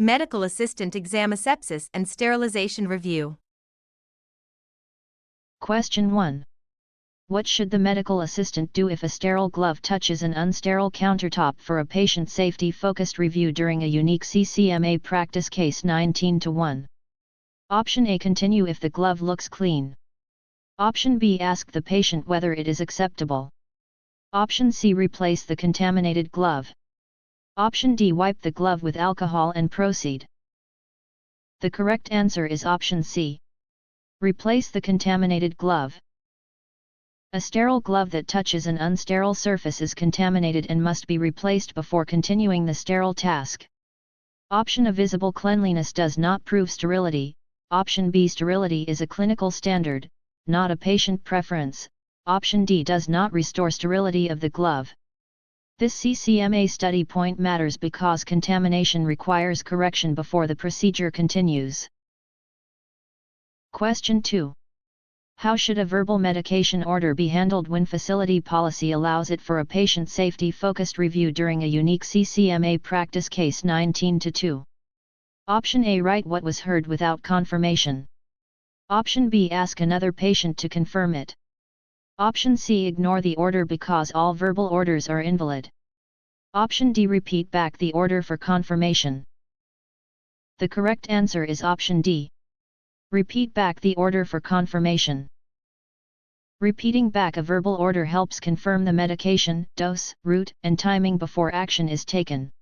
Medical Assistant Exam Asepsis and Sterilization Review. Question 1. What should the medical assistant do if a sterile glove touches an unsterile countertop for a patient safety-focused review during a unique CCMA practice case 19-1? Option A. Continue if the glove looks clean. Option B. Ask the patient whether it is acceptable. Option C. Replace the contaminated glove. Option D. Wipe the glove with alcohol and proceed. The correct answer is option C. Replace the contaminated glove. A sterile glove that touches an unsterile surface is contaminated and must be replaced before continuing the sterile task. Option A. Visible cleanliness does not prove sterility. Option B. Sterility is a clinical standard, not a patient preference. Option D. Does not restore sterility of the glove. This CCMA study point matters because contamination requires correction before the procedure continues. Question 2. How should a verbal medication order be handled when facility policy allows it for a patient safety-focused review during a unique CCMA practice case 19-2? Option A. Write what was heard without confirmation. Option B. Ask another patient to confirm it. Option C. Ignore the order because all verbal orders are invalid. Option D. Repeat back the order for confirmation. The correct answer is option D. Repeat back the order for confirmation. Repeating back a verbal order helps confirm the medication, dose, route, and timing before action is taken.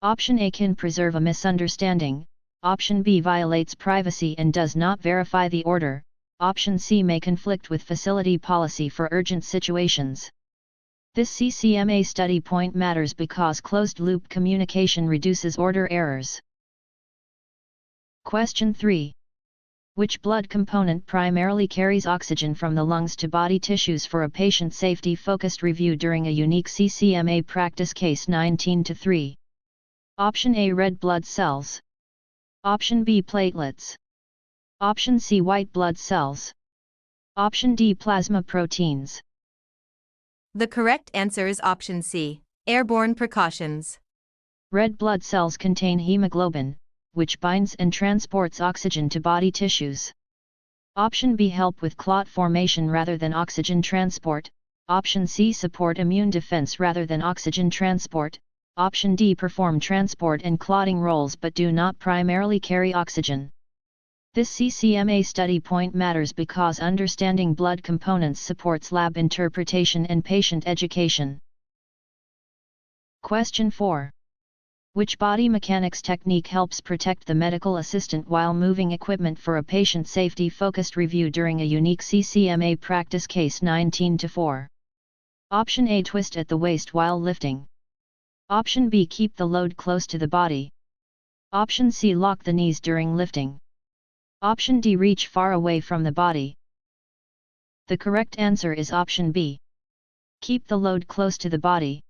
Option A can preserve a misunderstanding. Option B violates privacy and does not verify the order. Option C may conflict with facility policy for urgent situations. This CCMA study point matters because closed-loop communication reduces order errors. Question 3. Which blood component primarily carries oxygen from the lungs to body tissues for a patient safety-focused review during a unique CCMA practice case 19-3? Option A. Red blood cells. Option B. Platelets. Option C. White blood cells. Option D. Plasma proteins. The correct answer is option C. Airborne precautions. Red blood cells contain hemoglobin, which binds and transports oxygen to body tissues. Option B. Help with clot formation rather than oxygen transport. Option C. Support immune defense rather than oxygen transport. Option D. Perform transport and clotting roles but do not primarily carry oxygen. This CCMA study point matters because understanding blood components supports lab interpretation and patient education. Question 4. Which body mechanics technique helps protect the medical assistant while moving equipment for a patient safety-focused review during a unique CCMA practice case 19-4? Option A. Twist at the waist while lifting. Option B. Keep the load close to the body. Option C. Lock the knees during lifting. Option D. Reach far away from the body. The correct answer is option B. Keep the load close to the body.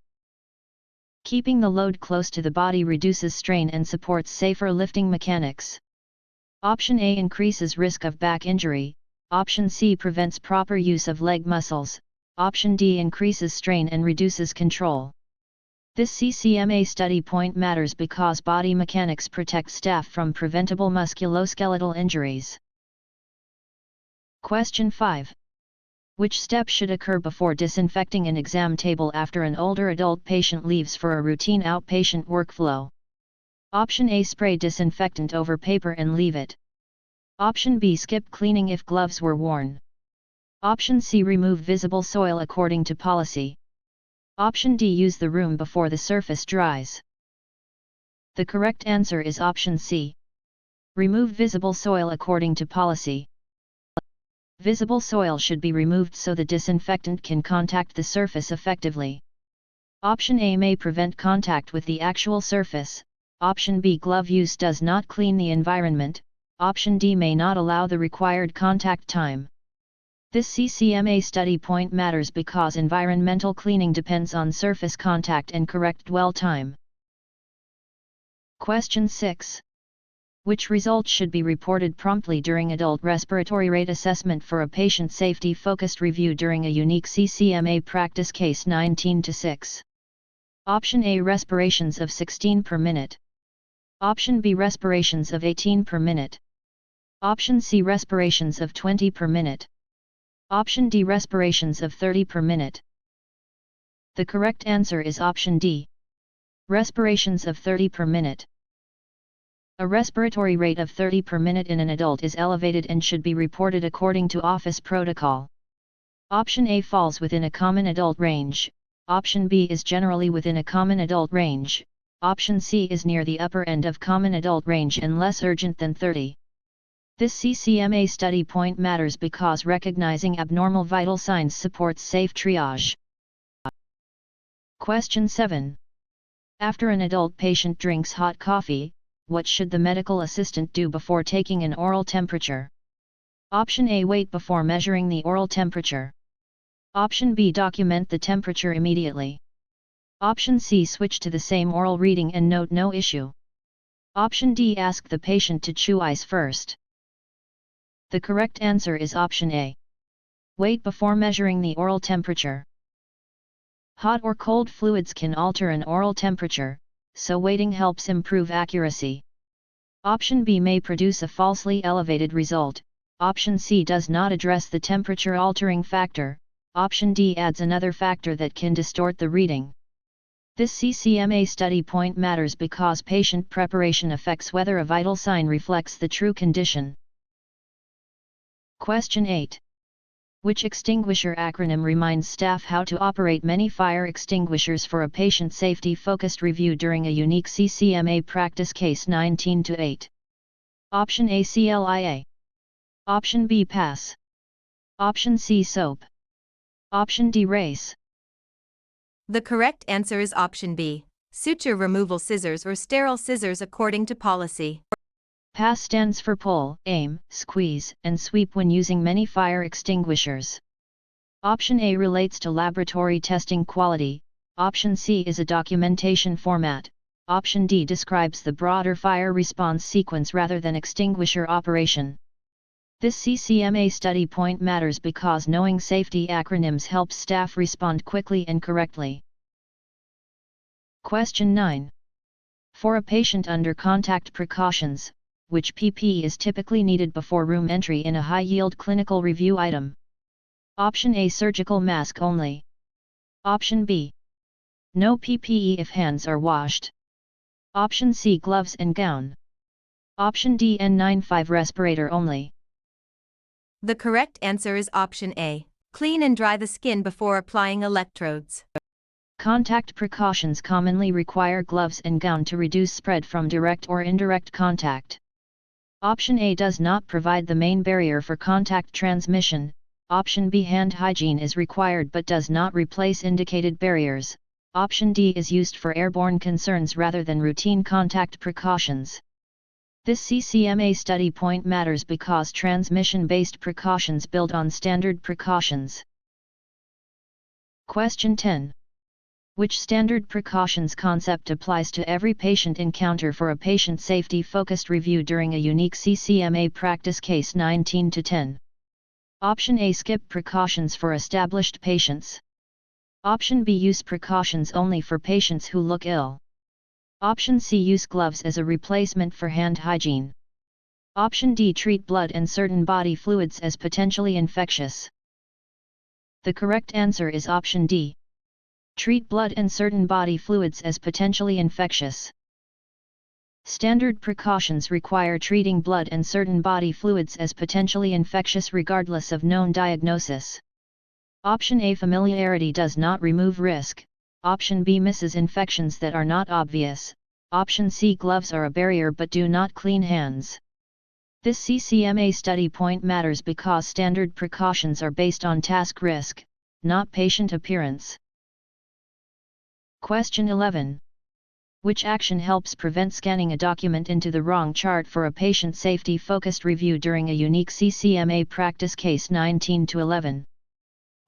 Keeping the load close to the body reduces strain and supports safer lifting mechanics. Option A. Increases risk of back injury. Option C. Prevents proper use of leg muscles. Option D. Increases strain and reduces control. This CCMA study point matters because body mechanics protect staff from preventable musculoskeletal injuries. Question 5. Which step should occur before disinfecting an exam table after an older adult patient leaves for a routine outpatient workflow? Option A. Spray disinfectant over paper and leave it. Option B. Skip cleaning if gloves were worn. Option C. Remove visible soil according to policy. Option D. Use the room before the surface dries. The correct answer is option C. Remove visible soil according to policy. Visible soil should be removed so the disinfectant can contact the surface effectively. Option A may prevent contact with the actual surface. Option B. Glove use does not clean the environment. Option D. May not allow the required contact time. This CCMA study point matters because environmental cleaning depends on surface contact and correct dwell time. Question 6. Which results should be reported promptly during adult respiratory rate assessment for a patient safety-focused review during a unique CCMA practice case 19-6? Option A. Respirations of 16 per minute. Option B, respirations of 18 per minute. Option C, respirations of 20 per minute. Option D, respirations of 30 per minute. The correct answer is option D. Respirations of 30 per minute. A respiratory rate of 30 per minute in an adult is elevated and should be reported according to office protocol. Option A falls within a common adult range. Option B is generally within a common adult range. Option C is near the upper end of common adult range and less urgent than 30. This CCMA study point matters because recognizing abnormal vital signs supports safe triage. Question 7. After an adult patient drinks hot coffee, what should the medical assistant do before taking an oral temperature? Option A, wait before measuring the oral temperature. Option B, document the temperature immediately. Option C, switch to the same oral reading and note no issue. Option D, ask the patient to chew ice first. The correct answer is option A. Wait before measuring the oral temperature. Hot or cold fluids can alter an oral temperature, so waiting helps improve accuracy. Option B may produce a falsely elevated result. Option C does not address the temperature altering factor. Option D adds another factor that can distort the reading. This CCMA study point matters because patient preparation affects whether a vital sign reflects the true condition. Question 8. Which extinguisher acronym reminds staff how to operate many fire extinguishers for a patient safety-focused review during a unique CCMA practice case 19-8? Option A, CLIA. Option B, PASS. Option C, SOAP. Option D, RACE. The correct answer is option B. Suture removal scissors or sterile scissors according to policy. PASS stands for pull, aim, squeeze, and sweep when using many fire extinguishers. Option A relates to laboratory testing quality. Option C is a documentation format. Option D describes the broader fire response sequence rather than extinguisher operation. This CCMA study point matters because knowing safety acronyms helps staff respond quickly and correctly. Question 9. For a patient under contact precautions, which PPE is typically needed before room entry in a high-yield clinical review item? Option A, surgical mask only. Option B, no PPE if hands are washed. Option C, gloves and gown. Option D, N95 respirator only. The correct answer is option A. Clean and dry the skin before applying electrodes. Contact precautions commonly require gloves and gown to reduce spread from direct or indirect contact. Option A does not provide the main barrier for contact transmission. Option B, hand hygiene is required but does not replace indicated barriers. Option D is used for airborne concerns rather than routine contact precautions. This CCMA study point matters because transmission-based precautions build on standard precautions. Question 10. Which standard precautions concept applies to every patient encounter for a patient safety-focused review during a unique CCMA practice case 19-10? Option A, skip precautions for established patients. Option B, use precautions only for patients who look ill. Option C, use gloves as a replacement for hand hygiene. Option D, treat blood and certain body fluids as potentially infectious. The correct answer is option D. Treat blood and certain body fluids as potentially infectious. Standard precautions require treating blood and certain body fluids as potentially infectious regardless of known diagnosis. Option A, familiarity does not remove risk. Option B, misses infections that are not obvious. Option C, gloves are a barrier but do not clean hands. This CCMA study point matters because standard precautions are based on task risk, not patient appearance. Question 11. Which action helps prevent scanning a document into the wrong chart for a patient safety-focused review during a unique CCMA practice case 19-11?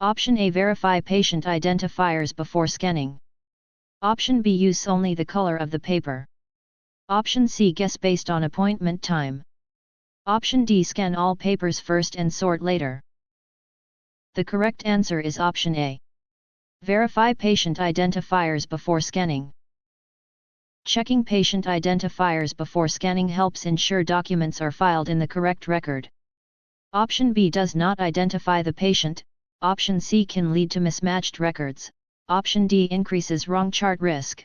Option A, verify patient identifiers before scanning. Option B, use only the color of the paper. Option C, guess based on appointment time. Option D, scan all papers first and sort later. The correct answer is option A. Verify patient identifiers before scanning. Checking patient identifiers before scanning helps ensure documents are filed in the correct record. Option B does not identify the patient. Option C can lead to mismatched records. Option D increases wrong chart risk.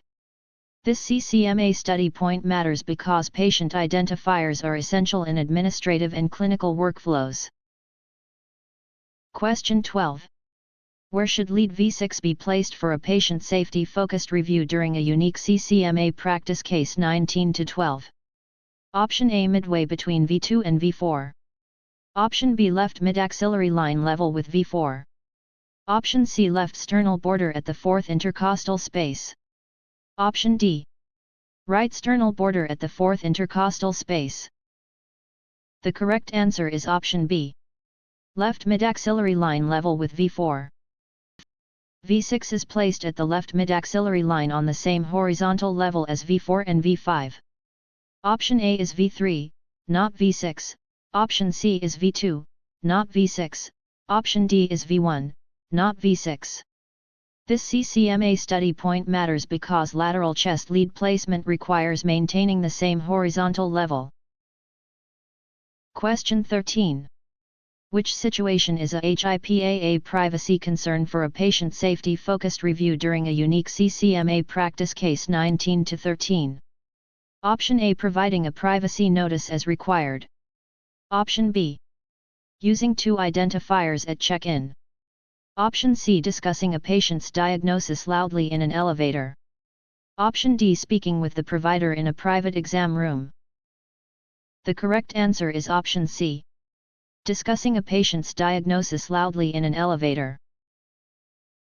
This CCMA study point matters because patient identifiers are essential in administrative and clinical workflows. Question 12. Where should lead V6 be placed for a patient safety-focused review during a unique CCMA practice case 19-12? Option A midway between V2 and V4. Option B left mid-axillary line level with V4. Option C left sternal border at the fourth intercostal space. Option D. Right sternal border at the fourth intercostal space. The correct answer is option B. Left mid-axillary line level with V4. V6 is placed at the left mid-axillary line on the same horizontal level as V4 and V5. Option A is V3, not V6. Option C is V2, not V6. Option D is V1, not V6. This CCMA study point matters because lateral chest lead placement requires maintaining the same horizontal level. Question 13. Which situation is a HIPAA privacy concern for a patient safety-focused review during a unique CCMA practice case 19-13? Option A providing a privacy notice as required. Option B. Using two identifiers at check-in. Option C discussing a patient's diagnosis loudly in an elevator. Option D speaking with the provider in a private exam room. The correct answer is option C. Discussing a patient's diagnosis loudly in an elevator.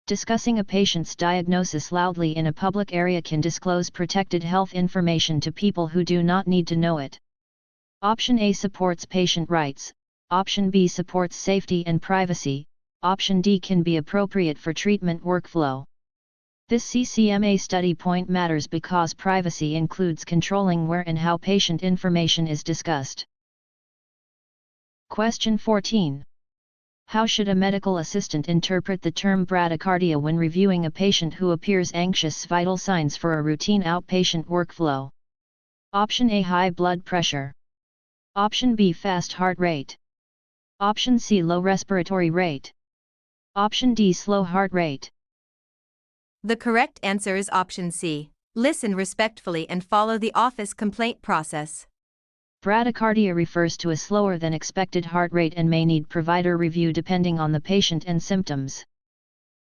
Discussing a patient's diagnosis loudly in a public area can disclose protected health information to people who do not need to know it. Option A supports patient rights. Option B supports safety and privacy. Option D can be appropriate for treatment workflow. This CCMA study point matters because privacy includes controlling where and how patient information is discussed. Question 14. How should a medical assistant interpret the term bradycardia when reviewing a patient who appears anxious? Vital signs for a routine outpatient workflow. Option A high blood pressure. Option B fast heart rate. Option C low respiratory rate. Option D slow heart rate. The correct answer is option C. Listen respectfully and follow the office complaint process. Bradycardia refers to a slower than expected heart rate and may need provider review depending on the patient and symptoms.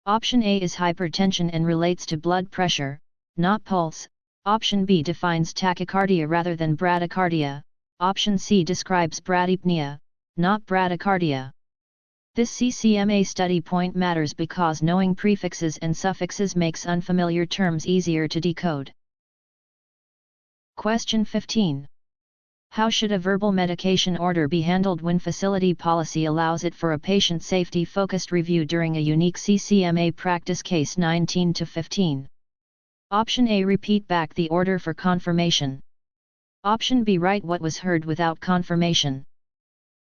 Option A is hypertension and relates to blood pressure, not pulse. Option B defines tachycardia rather than bradycardia. Option C describes bradypnea, not bradycardia. This CCMA study point matters because knowing prefixes and suffixes makes unfamiliar terms easier to decode. Question 15. How should a verbal medication order be handled when facility policy allows it for a patient safety-focused review during a unique CCMA practice case 19-15? Option A repeat back the order for confirmation. Option B write what was heard without confirmation.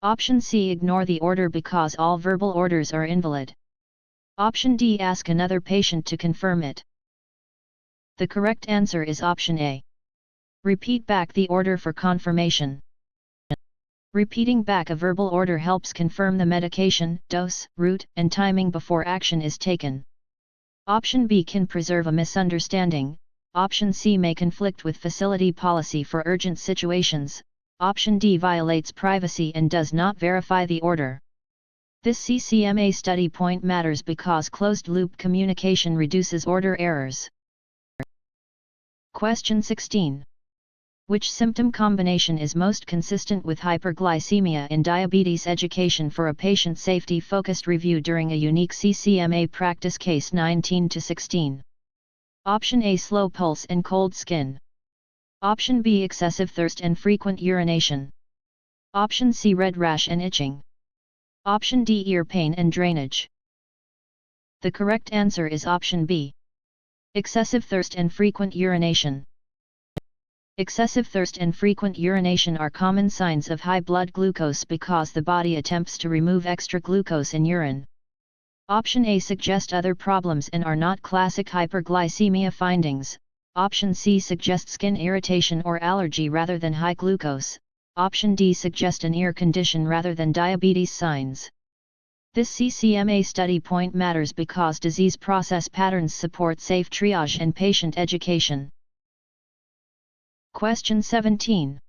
Option C ignore the order because all verbal orders are invalid. Option D ask another patient to confirm it. The correct answer is option A. Repeat back the order for confirmation. Repeating back a verbal order helps confirm the medication, dose, route, and timing before action is taken. Option B can preserve a misunderstanding. Option C may conflict with facility policy for urgent situations. Option D violates privacy and does not verify the order. This CCMA study point matters because closed-loop communication reduces order errors. Question 16. Which symptom combination is most consistent with hyperglycemia in diabetes education for a patient safety-focused review during a unique CCMA practice case 19-16? Option A slow pulse and cold skin. Option B excessive thirst and frequent urination. Option C red rash and itching. Option D ear pain and drainage. The correct answer is option B. Excessive thirst and frequent urination. Excessive thirst and frequent urination are common signs of high blood glucose because the body attempts to remove extra glucose in urine. Option A suggest other problems and are not classic hyperglycemia findings. Option C suggests skin irritation or allergy rather than high glucose. Option D suggests an ear condition rather than diabetes signs. This CCMA study point matters because disease process patterns support safe triage and patient education. Question 17.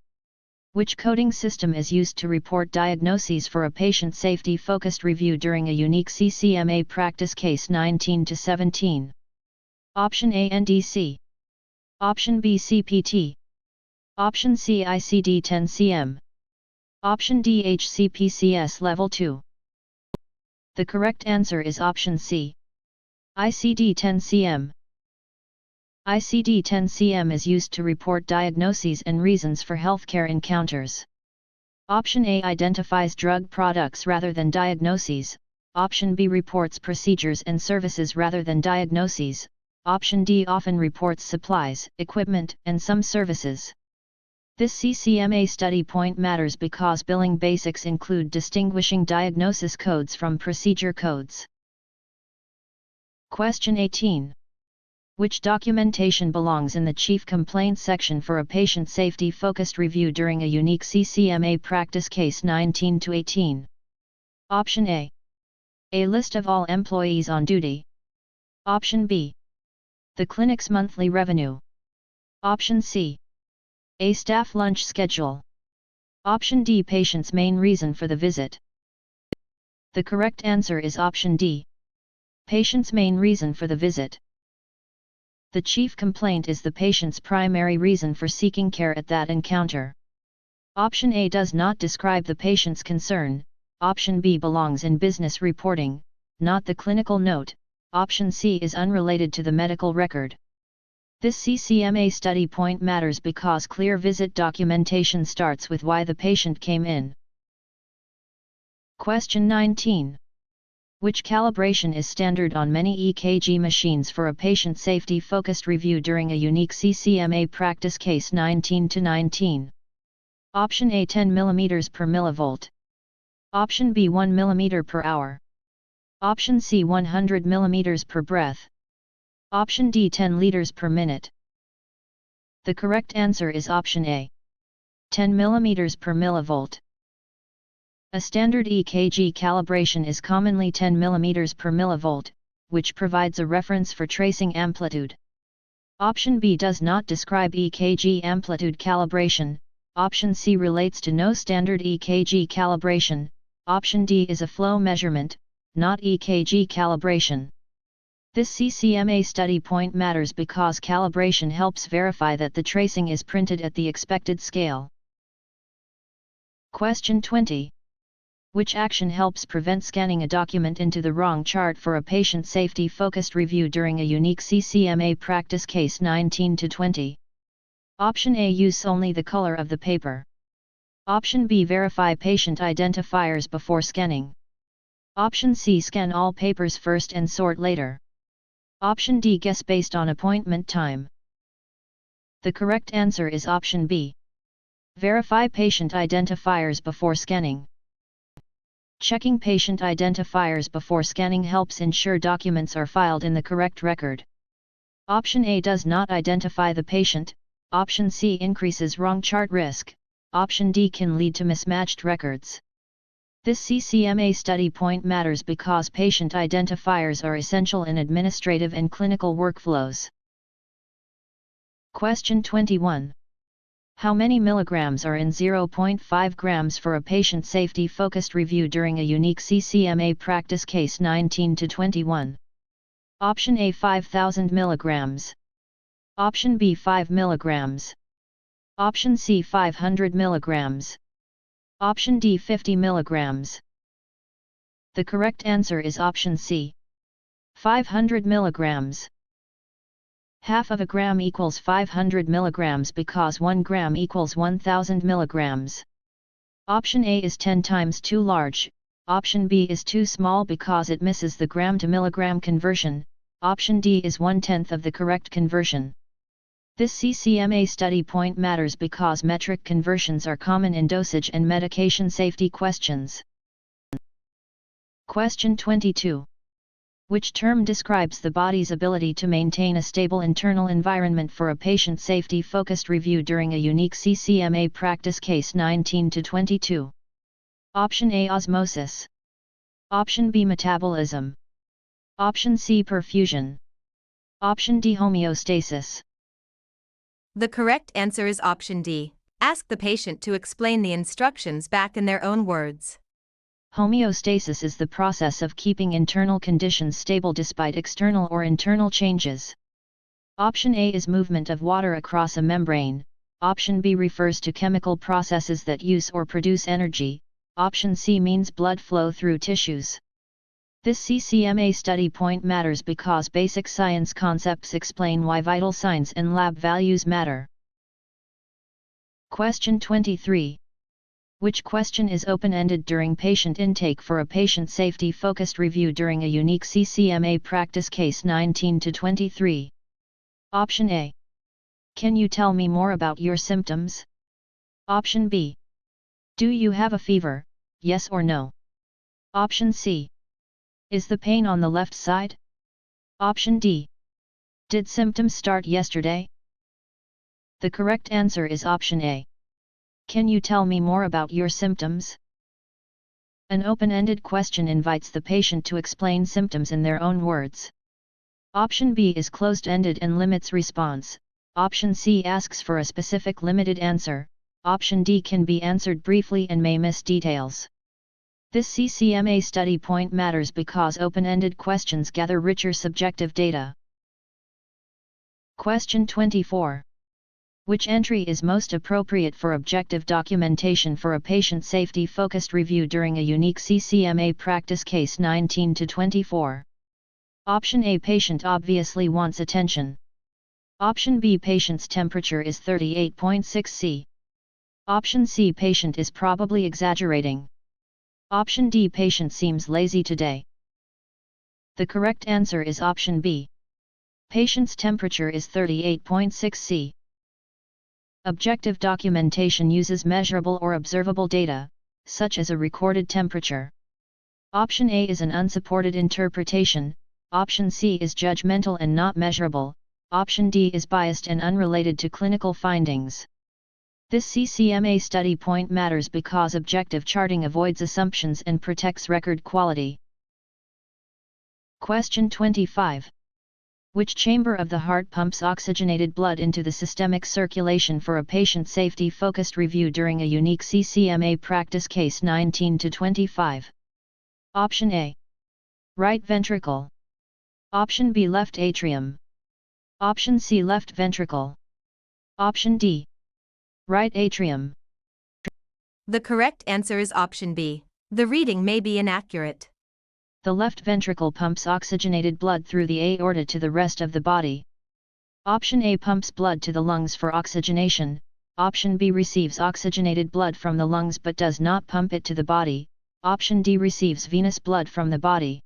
Which coding system is used to report diagnoses for a patient safety-focused review during a unique CCMA practice case 19-17? Option A NDC. Option B CPT. Option C ICD-10-CM. Option D HCPCS Level 2. The correct answer is option C. ICD-10-CM. ICD-10-CM is used to report diagnoses and reasons for healthcare encounters. Option A identifies drug products rather than diagnoses. Option B reports procedures and services rather than diagnoses. Option D often reports supplies, equipment, and some services. This CCMA study point matters because billing basics include distinguishing diagnosis codes from procedure codes. Question 18. Which documentation belongs in the Chief Complaint section for a patient safety-focused review during a unique CCMA practice case 19-18? Option A. A list of all employees on duty. Option B. The clinic's monthly revenue. Option C. A staff lunch schedule. Option D. Patient's main reason for the visit. The correct answer is option D. Patient's main reason for the visit. The chief complaint is the patient's primary reason for seeking care at that encounter. Option A does not describe the patient's concern. Option B belongs in business reporting, not the clinical note. Option C is unrelated to the medical record. This CCMA study point matters because clear visit documentation starts with why the patient came in. Question 19. Which calibration is standard on many EKG machines for a patient safety-focused review during a unique CCMA practice case 19-19? Option A 10 mm per millivolt. Option B 1 mm per hour. Option C 100 mm per breath. Option D 10 liters per minute. The correct answer is option A. 10 mm per millivolt. A standard EKG calibration is commonly 10 mm per millivolt, which provides a reference for tracing amplitude. Option B does not describe EKG amplitude calibration. Option C relates to no standard EKG calibration. Option D is a flow measurement, not EKG calibration. This CCMA study point matters because calibration helps verify that the tracing is printed at the expected scale. Question 20. Which action helps prevent scanning a document into the wrong chart for a patient safety-focused review during a unique CCMA practice case 19-20? Option A use only the color of the paper. Option B verify patient identifiers before scanning. Option C scan all papers first and sort later. Option D guess based on appointment time. The correct answer is option B. Verify patient identifiers before scanning. Checking patient identifiers before scanning helps ensure documents are filed in the correct record. Option A does not identify the patient. Option C increases wrong chart risk. Option D can lead to mismatched records. This CCMA study point matters because patient identifiers are essential in administrative and clinical workflows. Question 21. How many milligrams are in 0.5 grams for a patient safety-focused review during a unique CCMA practice case 19-21? Option A 5,000 milligrams. Option B 5 milligrams. Option C 500 milligrams. Option D 50 milligrams. The correct answer is option C. 500 milligrams. Half of a gram equals 500 milligrams because 1 gram equals 1000 milligrams. Option A is 10 times too large. Option B is too small because it misses the gram to milligram conversion. Option D is 1/10 of the correct conversion. This CCMA study point matters because metric conversions are common in dosage and medication safety questions. Question 22. Which term describes the body's ability to maintain a stable internal environment for a patient safety-focused review during a unique CCMA practice case 19-22? Option A, osmosis. Option B, metabolism. Option C, perfusion. Option D, homeostasis. The correct answer is option D. Ask the patient to explain the instructions back in their own words. Homeostasis is the process of keeping internal conditions stable despite external or internal changes. Option A is movement of water across a membrane. Option B refers to chemical processes that use or produce energy. Option C means blood flow through tissues. This CCMA study point matters because basic science concepts explain why vital signs and lab values matter. Question 23. Which question is open-ended during patient intake for a patient safety-focused review during a unique CCMA practice case 19-23? Option A. Can you tell me more about your symptoms? Option B. Do you have a fever, yes or no? Option C. Is the pain on the left side? Option D. Did symptoms start yesterday? The correct answer is option A. Can you tell me more about your symptoms? An open-ended question invites the patient to explain symptoms in their own words. Option B is closed-ended and limits response. Option C asks for a specific limited answer. Option D can be answered briefly and may miss details. This CCMA study point matters because open-ended questions gather richer subjective data. Question 24. Which entry is most appropriate for objective documentation for a patient safety-focused review during a unique CCMA practice case 19-24? Option A, patient obviously wants attention. Option B, patient's temperature is 38.6 C. Option C, patient is probably exaggerating. Option D, patient seems lazy today. The correct answer is option B. Patient's temperature is 38.6 C. Objective documentation uses measurable or observable data, such as a recorded temperature. Option A is an unsupported interpretation. Option C is judgmental and not measurable. Option D is biased and unrelated to clinical findings. This CCMA study point matters because objective charting avoids assumptions and protects record quality. Question 25. Which chamber of the heart pumps oxygenated blood into the systemic circulation for a patient safety-focused review during a unique CCMA practice case 19-25? Option A. Right ventricle. Option B, left atrium. Option C, left ventricle. Option D. Right atrium. The correct answer is option B. The reading may be inaccurate. The left ventricle pumps oxygenated blood through the aorta to the rest of the body. Option A pumps blood to the lungs for oxygenation. Option B receives oxygenated blood from the lungs but does not pump it to the body. Option D receives venous blood from the body.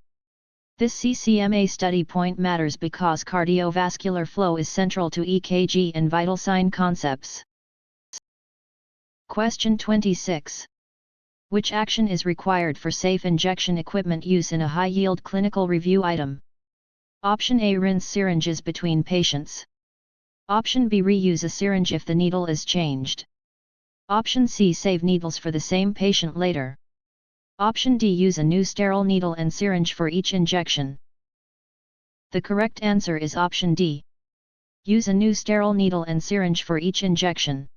This CCMA study point matters because cardiovascular flow is central to EKG and vital sign concepts. Question 26. Which action is required for safe injection equipment use in a high-yield clinical review item? Option A, rinse syringes between patients. Option B, reuse a syringe if the needle is changed. Option C, save needles for the same patient later. Option D, use a new sterile needle and syringe for each injection. The correct answer is option D. Use a new sterile needle and syringe for each injection.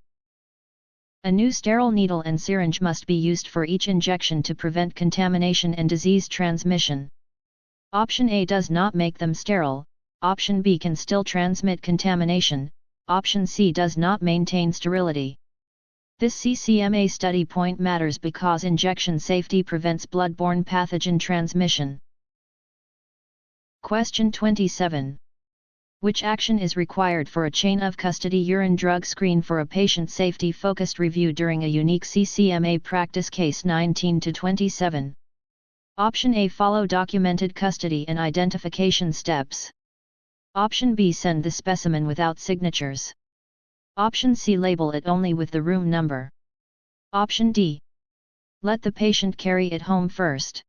A new sterile needle and syringe must be used for each injection to prevent contamination and disease transmission. Option A does not make them sterile. Option B can still transmit contamination. Option C does not maintain sterility. This CCMA study point matters because injection safety prevents blood-borne pathogen transmission. Question 27. Which action is required for a chain of custody urine drug screen for a patient safety-focused review during a unique CCMA practice case 19-27? Option A, follow documented custody and identification steps. Option B, send the specimen without signatures. Option C, label it only with the room number. Option D, let the patient carry it home first.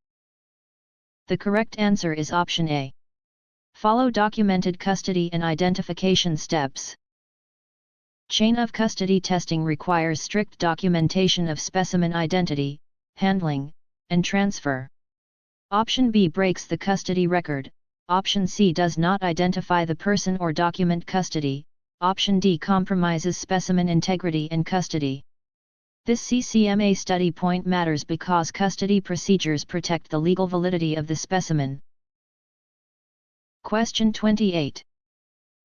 The correct answer is option A. Follow documented custody and identification steps. Chain of custody testing requires strict documentation of specimen identity, handling, and transfer. Option B breaks the custody record. Option C does not identify the person or document custody. Option D compromises specimen integrity and custody. This CCMA study point matters because custody procedures protect the legal validity of the specimen. Question 28.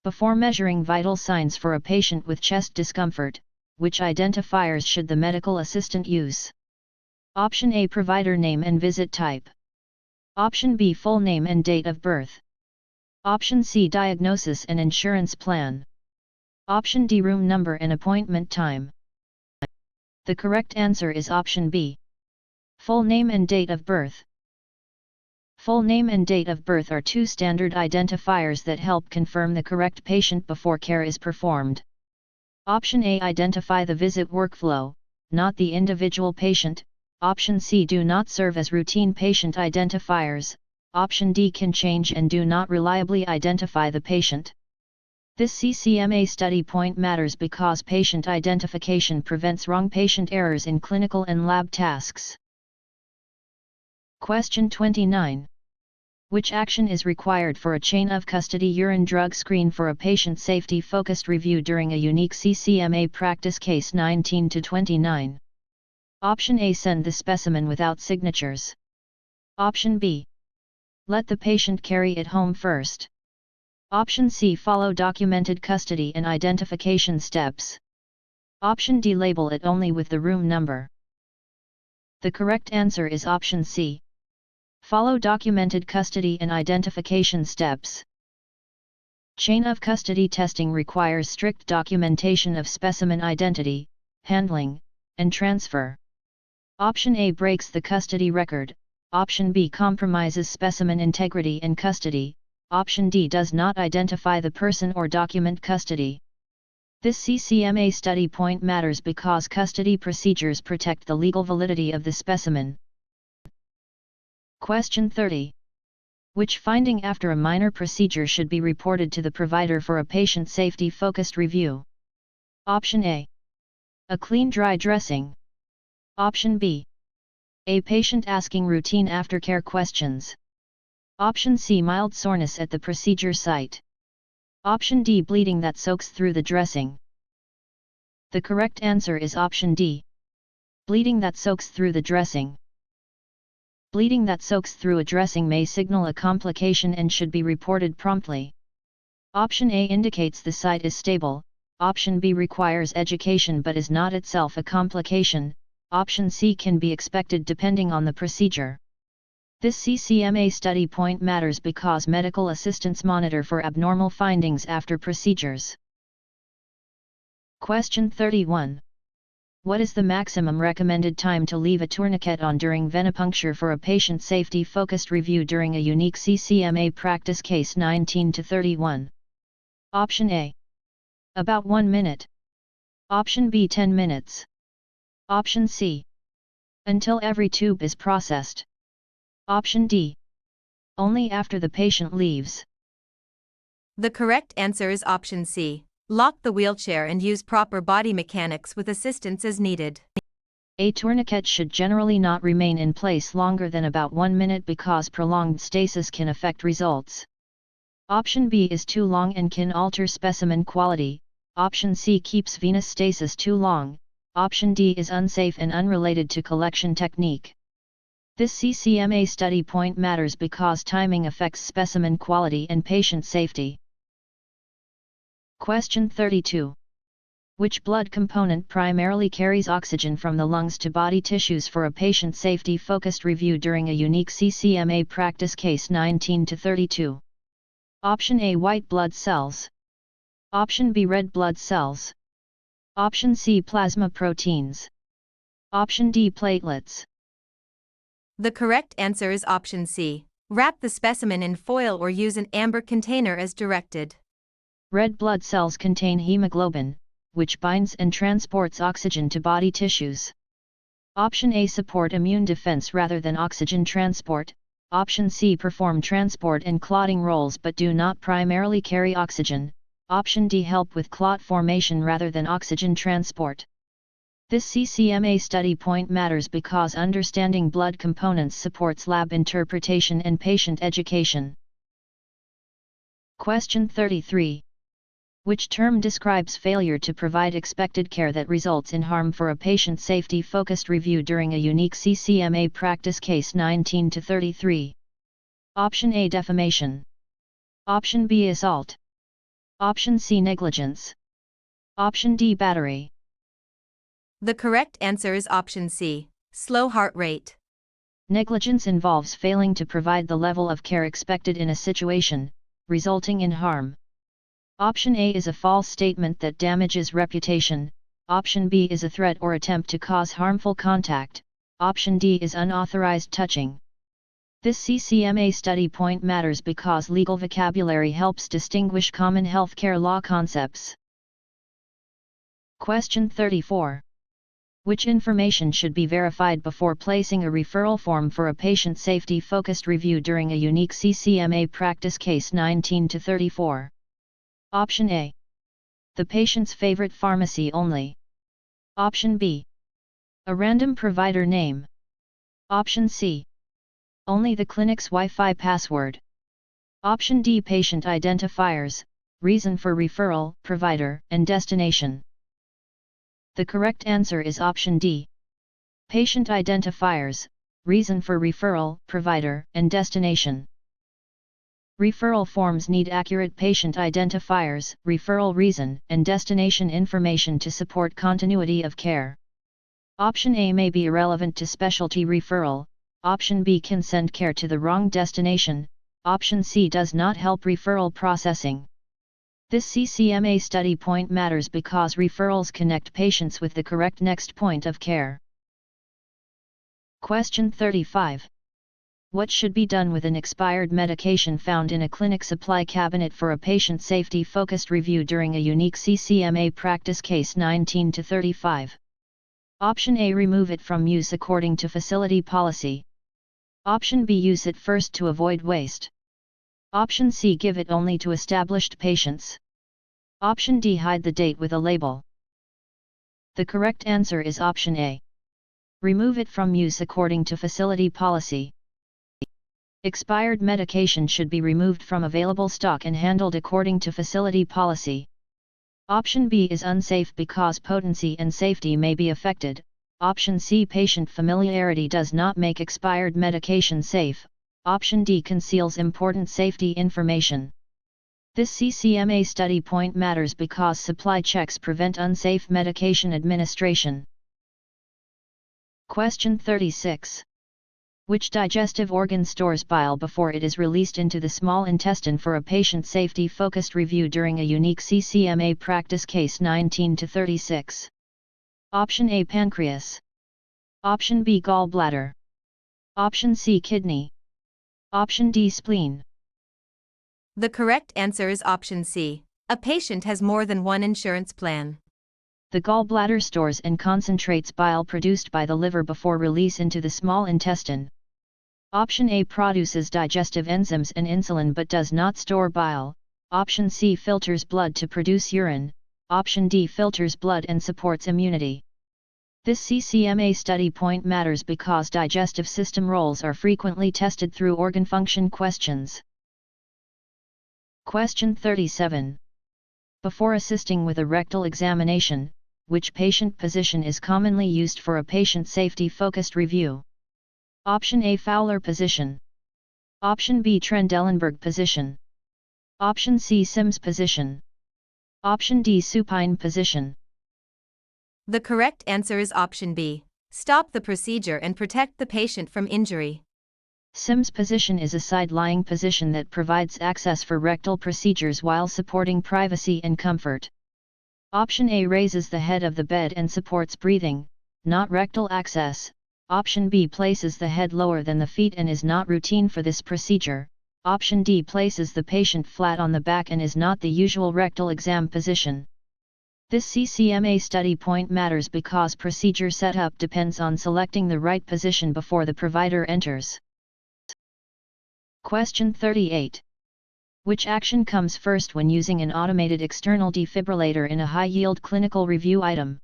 Before measuring vital signs for a patient with chest discomfort, which identifiers should the medical assistant use? Option A provider name and visit type. Option B full name and date of birth. Option C diagnosis and insurance plan. Option D room number and appointment time. The correct answer is option B. Full name and date of birth. Full name and date of birth are two standard identifiers that help confirm the correct patient before care is performed. Option A identify the visit workflow, not the individual patient. Option C do not serve as routine patient identifiers. Option D can change and do not reliably identify the patient. This CCMA study point matters because patient identification prevents wrong patient errors in clinical and lab tasks. Question 29. Which action is required for a chain of custody urine drug screen for a patient safety focused review during a unique CCMA practice case 19-29? Option A send the specimen without signatures. Option B. Let the patient carry it home first. Option C follow documented custody and identification steps. Option D label it only with the room number. The correct answer is option C. Follow documented custody and identification steps. Chain of custody testing requires strict documentation of specimen identity, handling, and transfer. Option A breaks the custody record. Option B compromises specimen integrity and custody. Option D does not identify the person or document custody. This CCMA study point matters because custody procedures protect the legal validity of the specimen. Question 30. Which finding after a minor procedure should be reported to the provider for a patient safety focused review? Option A. A clean dry dressing. Option B. A patient asking routine aftercare questions. Option C mild soreness at the procedure site. Option D bleeding that soaks through the dressing. The correct answer is option D. Bleeding that soaks through the dressing. Bleeding that soaks through a dressing may signal a complication and should be reported promptly. Option A indicates the site is stable. Option B requires education but is not itself a complication. Option C can be expected depending on the procedure. This CCMA study point matters because medical assistants monitor for abnormal findings after procedures. Question 31. What is the maximum recommended time to leave a tourniquet on during venipuncture for a patient safety focused review during a unique CCMA practice case 19-31? Option A. About 1 minute. Option B 10 minutes. Option C. Until every tube is processed. Option D. Only after the patient leaves. The correct answer is option C. Lock the wheelchair and use proper body mechanics with assistance as needed. A tourniquet should generally not remain in place longer than about 1 minute because prolonged stasis can affect results. Option B is too long and can alter specimen quality. Option C keeps venous stasis too long. Option D is unsafe and unrelated to collection technique. This CCMA study point matters because timing affects specimen quality and patient safety. Question 32. Which blood component primarily carries oxygen from the lungs to body tissues for a patient safety focused review during a unique CCMA practice case 19-32? Option A white blood cells. Option B red blood cells. Option C plasma proteins. Option D platelets. The correct answer is option C. Wrap the specimen in foil or use an amber container as directed. Red blood cells contain hemoglobin, which binds and transports oxygen to body tissues. Option A support immune defense rather than oxygen transport. Option C. Perform transport and clotting roles but do not primarily carry oxygen. Option D. Help with clot formation rather than oxygen transport. This CCMA study point matters because understanding blood components supports lab interpretation and patient education. Question 33. Which term describes failure to provide expected care that results in harm for a patient? Safety-focused review during a unique CCMA practice case 19-33. Option A. Defamation. Option B. Assault. Option C. Negligence. Option D. Battery. The correct answer is option C, slow heart rate. Negligence involves failing to provide the level of care expected in a situation, resulting in harm. Option A is a false statement that damages reputation. Option B is a threat or attempt to cause harmful contact. Option D is unauthorized touching. This CCMA study point matters because legal vocabulary helps distinguish common healthcare law concepts. Question 34. Which information should be verified before placing a referral form for a patient safety-focused review during a unique CCMA practice case 19-34? Option A. The patient's favorite pharmacy only. Option B. A random provider name. Option C. Only the clinic's Wi-Fi password. Option D. Patient identifiers, reason for referral, provider, and destination. The correct answer is option D. Patient identifiers, reason for referral, provider, and destination. Referral forms need accurate patient identifiers, referral reason, and destination information to support continuity of care. Option A may be irrelevant to specialty referral. Option B can send care to the wrong destination. Option C does not help referral processing. This CCMA study point matters because referrals connect patients with the correct next point of care. Question 35. What should be done with an expired medication found in a clinic supply cabinet for a patient safety-focused review during a unique CCMA practice case 19-35? Option A. Remove it from use according to facility policy. Option B. Use it first to avoid waste. Option C. Give it only to established patients. Option D. Hide the date with a label. The correct answer is option A. Remove it from use according to facility policy. Expired medication should be removed from available stock and handled according to facility policy. Option B is unsafe because potency and safety may be affected. Option C. Patient familiarity does not make expired medication safe. Option D. Conceals important safety information. This CCMA study point matters because supply checks prevent unsafe medication administration. Question 36. Which digestive organ stores bile before it is released into the small intestine for a patient safety-focused review during a unique CCMA practice case 19-36? Option A. Pancreas. Option B. Gallbladder. Option C. Kidney. Option D. Spleen. The correct answer is option C. A patient has more than one insurance plan. The gallbladder stores and concentrates bile produced by the liver before release into the small intestine. Option A produces digestive enzymes and insulin but does not store bile. Option C filters blood to produce urine. Option D filters blood and supports immunity. This CCMA study point matters because digestive system roles are frequently tested through organ function questions. Question 37. Before assisting with a rectal examination, which patient position is commonly used for a patient safety-focused review? Option A. Fowler position. Option B. Trendelenburg position. Option C. Sims position. Option D. Supine position. The correct answer is option B. Stop the procedure and protect the patient from injury. Sims position is a side-lying position that provides access for rectal procedures while supporting privacy and comfort. Option A raises the head of the bed and supports breathing, not rectal access. Option B places the head lower than the feet and is not routine for this procedure. Option D places the patient flat on the back and is not the usual rectal exam position. This CCMA study point matters because procedure setup depends on selecting the right position before the provider enters. Question 38. Which action comes first when using an automated external defibrillator in a high-yield clinical review item?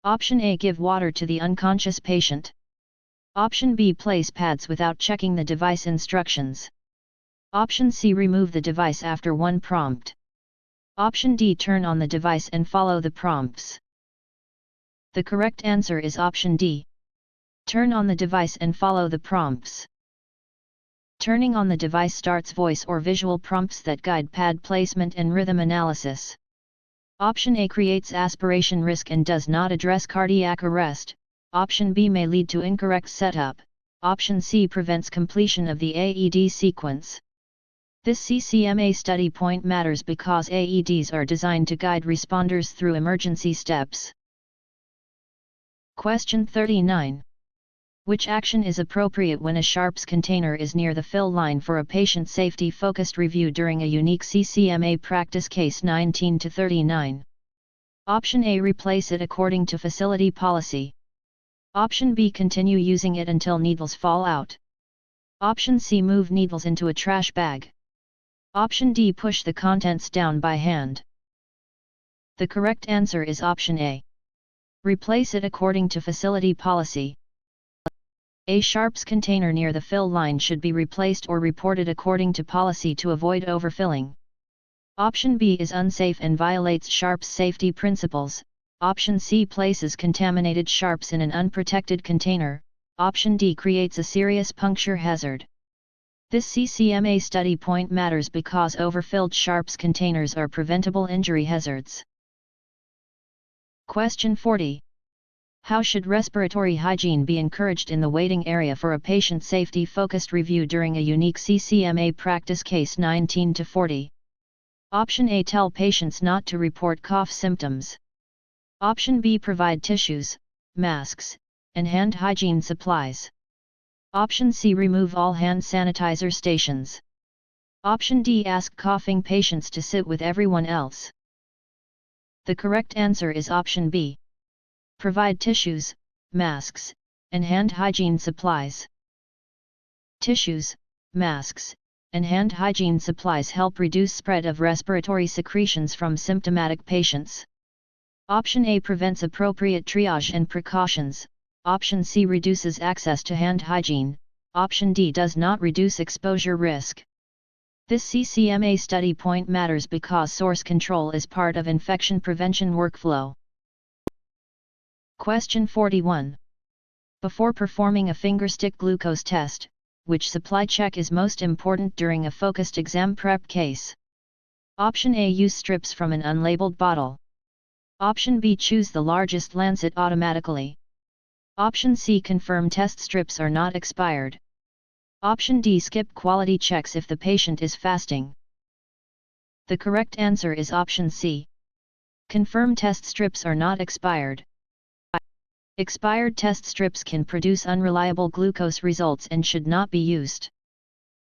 Option A. Give water to the unconscious patient. Option B. Place pads without checking the device instructions. Option C. Remove the device after one prompt. Option D. Turn on the device and follow the prompts. The correct answer is option D. Turn on the device and follow the prompts. Turning on the device starts voice or visual prompts that guide pad placement and rhythm analysis. Option A creates aspiration risk and does not address cardiac arrest. Option B may lead to incorrect setup. Option C prevents completion of the AED sequence. This CCMA study point matters because AEDs are designed to guide responders through emergency steps. Question 39. Which action is appropriate when a sharps container is near the fill line for a patient safety-focused review during a unique CCMA practice case 19-39? Option A. Replace it according to facility policy. Option B. Continue using it until needles fall out. Option C. Move needles into a trash bag. Option D. Push the contents down by hand. The correct answer is option A. Replace it according to facility policy. A sharps container near the fill line should be replaced or reported according to policy to avoid overfilling. Option B is unsafe and violates sharps safety principles. Option C places contaminated sharps in an unprotected container. Option D creates a serious puncture hazard. This CCMA study point matters because overfilled sharps containers are preventable injury hazards. Question 40. How should respiratory hygiene be encouraged in the waiting area for a patient safety-focused review during a unique CCMA practice case 19-40? Option A. Tell patients not to report cough symptoms. Option B. Provide tissues, masks, and hand hygiene supplies. Option C. Remove all hand sanitizer stations. Option D. Ask coughing patients to sit with everyone else. The correct answer is option B. Provide tissues, masks, and hand hygiene supplies. Tissues, masks, and hand hygiene supplies help reduce spread of respiratory secretions from symptomatic patients. Option A prevents appropriate triage and precautions. Option C reduces access to hand hygiene. Option D does not reduce exposure risk. This CCMA study point matters because source control is part of infection prevention workflow. Question 41. Before performing a fingerstick glucose test, which supply check is most important during a focused exam prep case? Option A. Use strips from an unlabeled bottle. Option B. Choose the largest lancet automatically. Option C. Confirm test strips are not expired. Option D. Skip quality checks if the patient is fasting. The correct answer is option C. Confirm test strips are not expired. Expired test strips can produce unreliable glucose results and should not be used.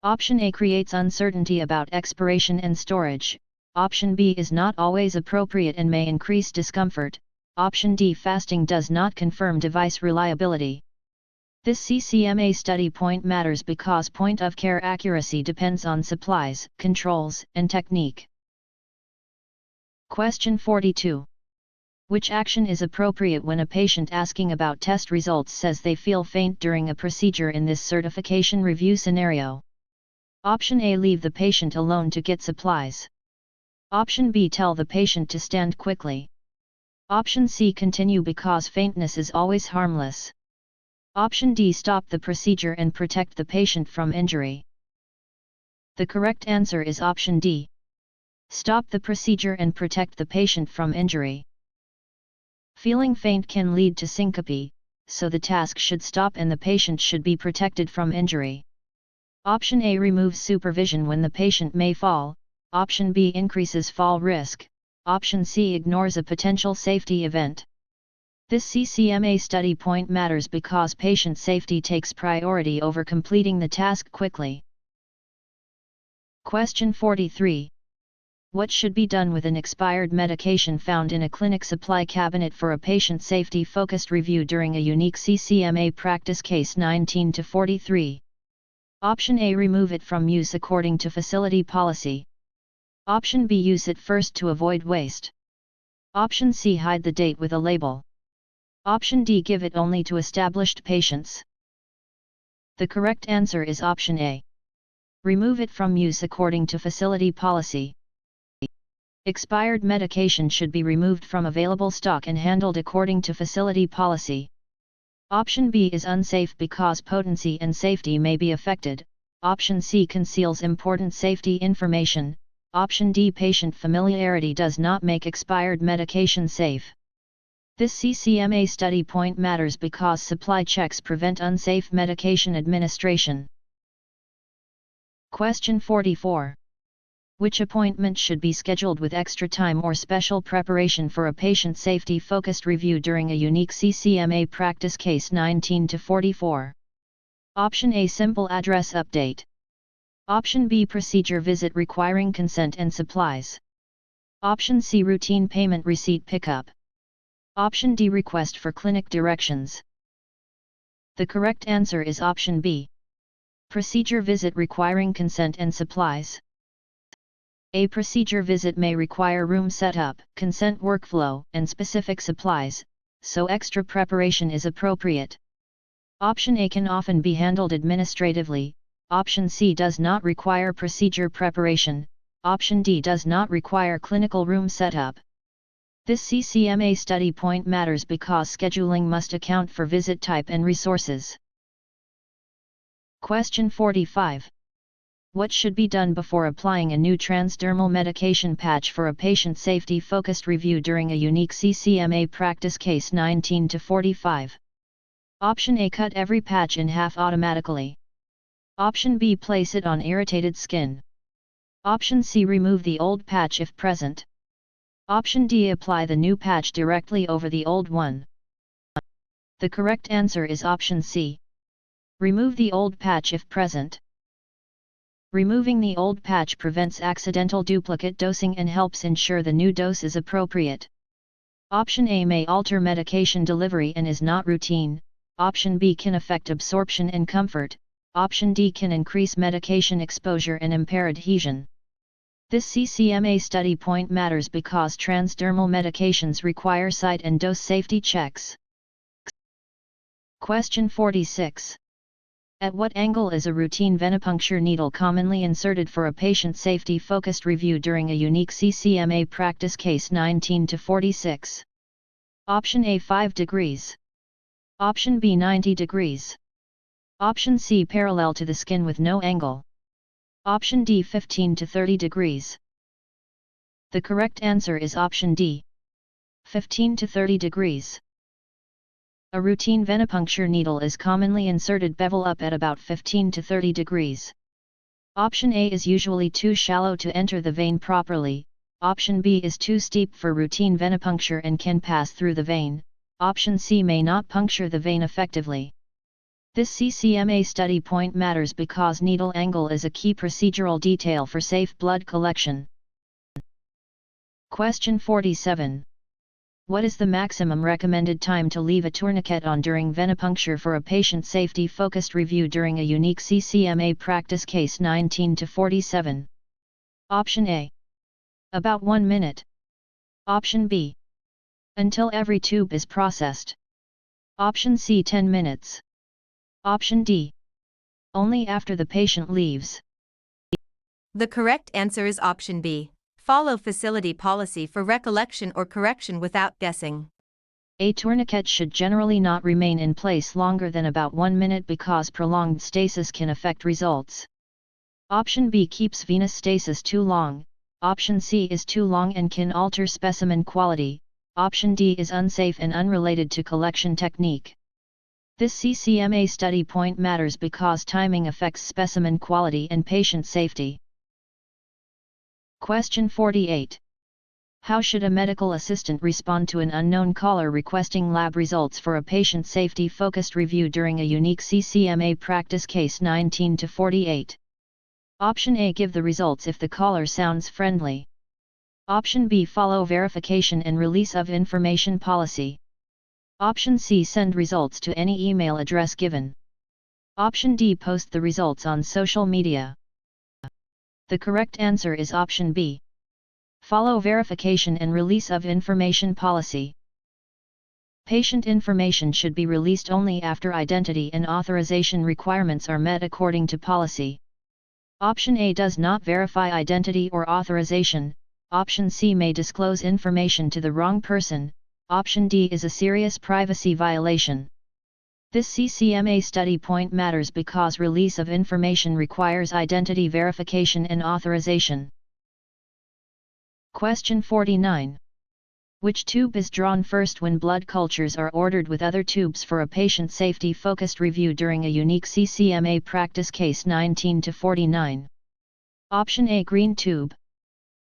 Option A creates uncertainty about expiration and storage. Option B is not always appropriate and may increase discomfort. Option D. Fasting does not confirm device reliability. This CCMA study point matters because point of care accuracy depends on supplies, controls, and technique. Question 42. Which action is appropriate when a patient asking about test results says they feel faint during a procedure in this certification review scenario? Option A. Leave the patient alone to get supplies. Option B. Tell the patient to stand quickly. Option C. Continue because faintness is always harmless. Option D. Stop the procedure and protect the patient from injury. The correct answer is option D. Stop the procedure and protect the patient from injury. Feeling faint can lead to syncope, so the task should stop and the patient should be protected from injury. Option A removes supervision when the patient may fall. Option B increases fall risk. Option C ignores a potential safety event. This CCMA study point matters because patient safety takes priority over completing the task quickly. Question 43. What should be done with an expired medication found in a clinic supply cabinet for a patient safety-focused review during a unique CCMA practice case 19-43? Option A. Remove it from use according to facility policy. Option B. Use it first to avoid waste. Option C. Hide the date with a label. Option D. Give it only to established patients. The correct answer is option A. Remove it from use according to facility policy. Expired medication should be removed from available stock and handled according to facility policy. Option B is unsafe because potency and safety may be affected. Option C conceals important safety information. Option D, patient familiarity does not make expired medication safe. This CCMA study point matters because supply checks prevent unsafe medication administration. Question 44. Which appointment should be scheduled with extra time or special preparation for a patient safety-focused review during a unique CCMA practice case 19-44? Option A, simple address update. Option B, procedure visit requiring consent and supplies. Option C, routine payment receipt pickup. Option D, request for clinic directions. The correct answer is option B. Procedure visit requiring consent and supplies. A procedure visit may require room setup, consent workflow, and specific supplies, so extra preparation is appropriate. Option A can often be handled administratively. Option C does not require procedure preparation. Option D does not require clinical room setup. This CCMA study point matters because scheduling must account for visit type and resources. Question 45. What should be done before applying a new transdermal medication patch for a patient safety-focused review during a unique CCMA practice case 19-45? Option A, cut every patch in half automatically. Option B, place it on irritated skin. Option C, remove the old patch if present. Option D, apply the new patch directly over the old one. The correct answer is option C. Remove the old patch if present. Removing the old patch prevents accidental duplicate dosing and helps ensure the new dose is appropriate. Option A may alter medication delivery and is not routine. Option B can affect absorption and comfort. Option D can increase medication exposure and impair adhesion. This CCMA study point matters because transdermal medications require site and dose safety checks. Question 46. At what angle is a routine venipuncture needle commonly inserted for a patient safety-focused review during a unique CCMA practice case 19-46? Option A, 5 degrees. Option B, 90 degrees. Option C, parallel to the skin with no angle. Option D, 15 to 30 degrees. The correct answer is option D. 15 to 30 degrees. A routine venipuncture needle is commonly inserted bevel up at about 15 to 30 degrees. Option A is usually too shallow to enter the vein properly. Option B is too steep for routine venipuncture and can pass through the vein. Option C may not puncture the vein effectively. This CCMA study point matters because needle angle is a key procedural detail for safe blood collection. Question 47. What is the maximum recommended time to leave a tourniquet on during venipuncture for a patient safety-focused review during a unique CCMA practice case 19-47? Option A. About 1 minute. Option B. Until every tube is processed. Option C, 10 minutes. Option D. Only after the patient leaves. The correct answer is option B. Follow facility policy for recollection or correction without guessing. A tourniquet should generally not remain in place longer than about 1 minute because prolonged stasis can affect results. Option B keeps venous stasis too long. Option C is too long and can alter specimen quality. Option D is unsafe and unrelated to collection technique. This CCMA study point matters because timing affects specimen quality and patient safety. Question 48. How should a medical assistant respond to an unknown caller requesting lab results for a patient safety-focused review during a unique CCMA practice case 19-48? Option A, give the results if the caller sounds friendly. Option B, follow verification and release of information policy. Option C, send results to any email address given. Option D. Post the results on social media. The correct answer is option B. Follow verification and release of information policy. Patient information should be released only after identity and authorization requirements are met according to policy. Option A does not verify identity or authorization. Option C may disclose information to the wrong person. Option D is a serious privacy violation. This CCMA study point matters because release of information requires identity verification and authorization. Question 49. Which tube is drawn first when blood cultures are ordered with other tubes for a patient safety-focused review during a unique CCMA practice case 19-49? Option A. Green tube.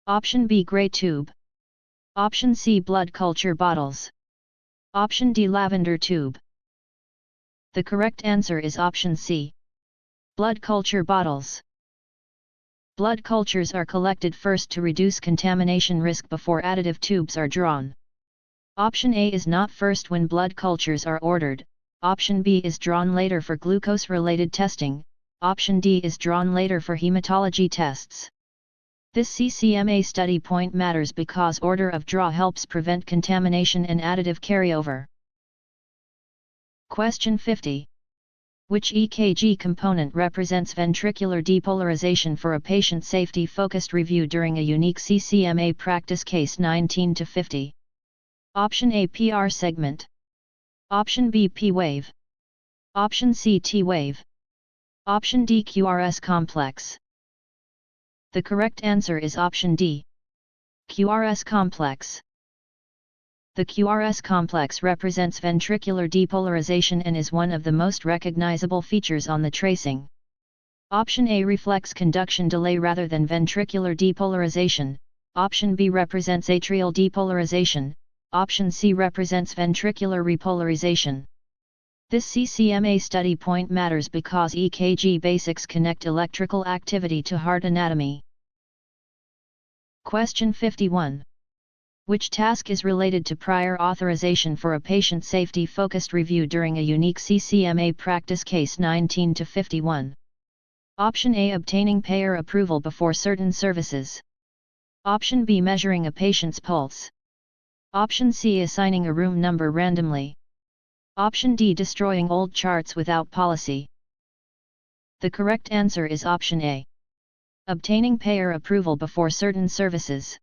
Option B. Gray tube. Option C. Blood culture bottles. Option D. Lavender tube. The correct answer is option C. Blood culture bottles. Blood cultures are collected first to reduce contamination risk before additive tubes are drawn. Option A is not first when blood cultures are ordered. Option B is drawn later for glucose-related testing. Option D is drawn later for hematology tests. This CCMA study point matters because order of draw helps prevent contamination and additive carryover. Question 50. Which EKG component represents ventricular depolarization for a patient safety-focused review during a unique CCMA practice case 19-50? Option A. PR segment. Option B. P wave. Option C. T wave. Option D. QRS complex. The correct answer is option D. QRS complex. The QRS complex represents ventricular depolarization and is one of the most recognizable features on the tracing. Option A reflects conduction delay rather than ventricular depolarization. Option B represents atrial depolarization. Option C represents ventricular repolarization. This CCMA study point matters because EKG basics connect electrical activity to heart anatomy. Question 51. Which task is related to prior authorization for a patient safety-focused review during a unique CCMA practice case 19-51? Option A. Obtaining payer approval before certain services. Option B. Measuring a patient's pulse. Option C. Assigning a room number randomly. Option D. Destroying old charts without policy. The correct answer is option A. Obtaining payer approval before certain services.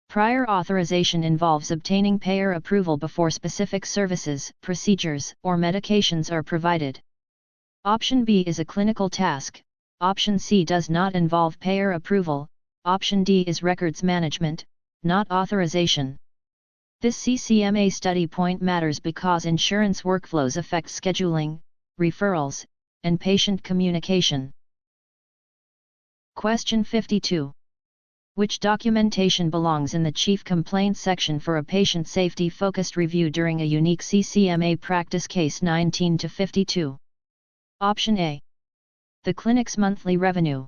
Prior authorization involves obtaining payer approval before specific services, procedures, or medications are provided. Option B is a clinical task. Option C does not involve payer approval. Option D is records management, not authorization. This CCMA study point matters because insurance workflows affect scheduling, referrals, and patient communication. Question 52. Which documentation belongs in the Chief Complaints section for a patient safety-focused review during a unique CCMA practice case 19-52? Option A. The clinic's monthly revenue.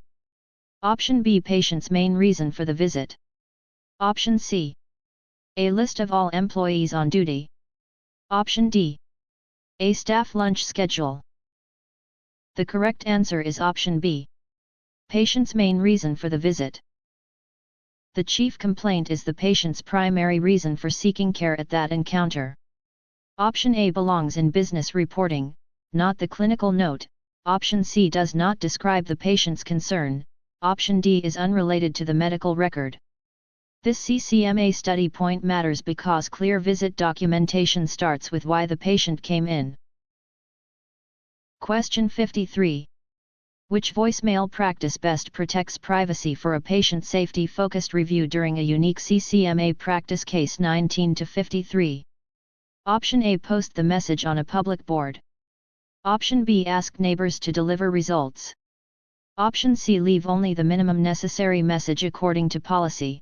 Option B. Patient's main reason for the visit. Option C. A list of all employees on duty. Option D. A staff lunch schedule. The correct answer is option B. Patient's main reason for the visit. The chief complaint is the patient's primary reason for seeking care at that encounter. Option A belongs in business reporting, not the clinical note. Option C does not describe the patient's concern. Option D is unrelated to the medical record. This CCMA study point matters because clear visit documentation starts with why the patient came in. Question 53. Which voicemail practice best protects privacy for a patient safety-focused review during a unique CCMA practice case 19-53? Option A. Post the message on a public board. Option B. Ask neighbors to deliver results. Option C. Leave only the minimum necessary message according to policy.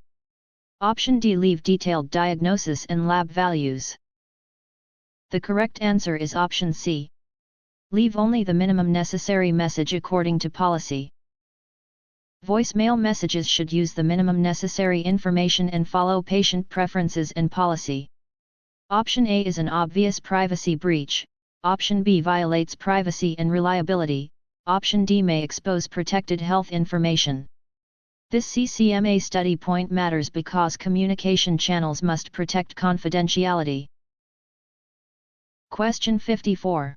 Option D. Leave detailed diagnosis and lab values. The correct answer is option C. Leave only the minimum necessary message according to policy. Voicemail messages should use the minimum necessary information and follow patient preferences and policy. Option A is an obvious privacy breach. Option B violates privacy and reliability. Option D may expose protected health information. This CCMA study point matters because communication channels must protect confidentiality. Question 54.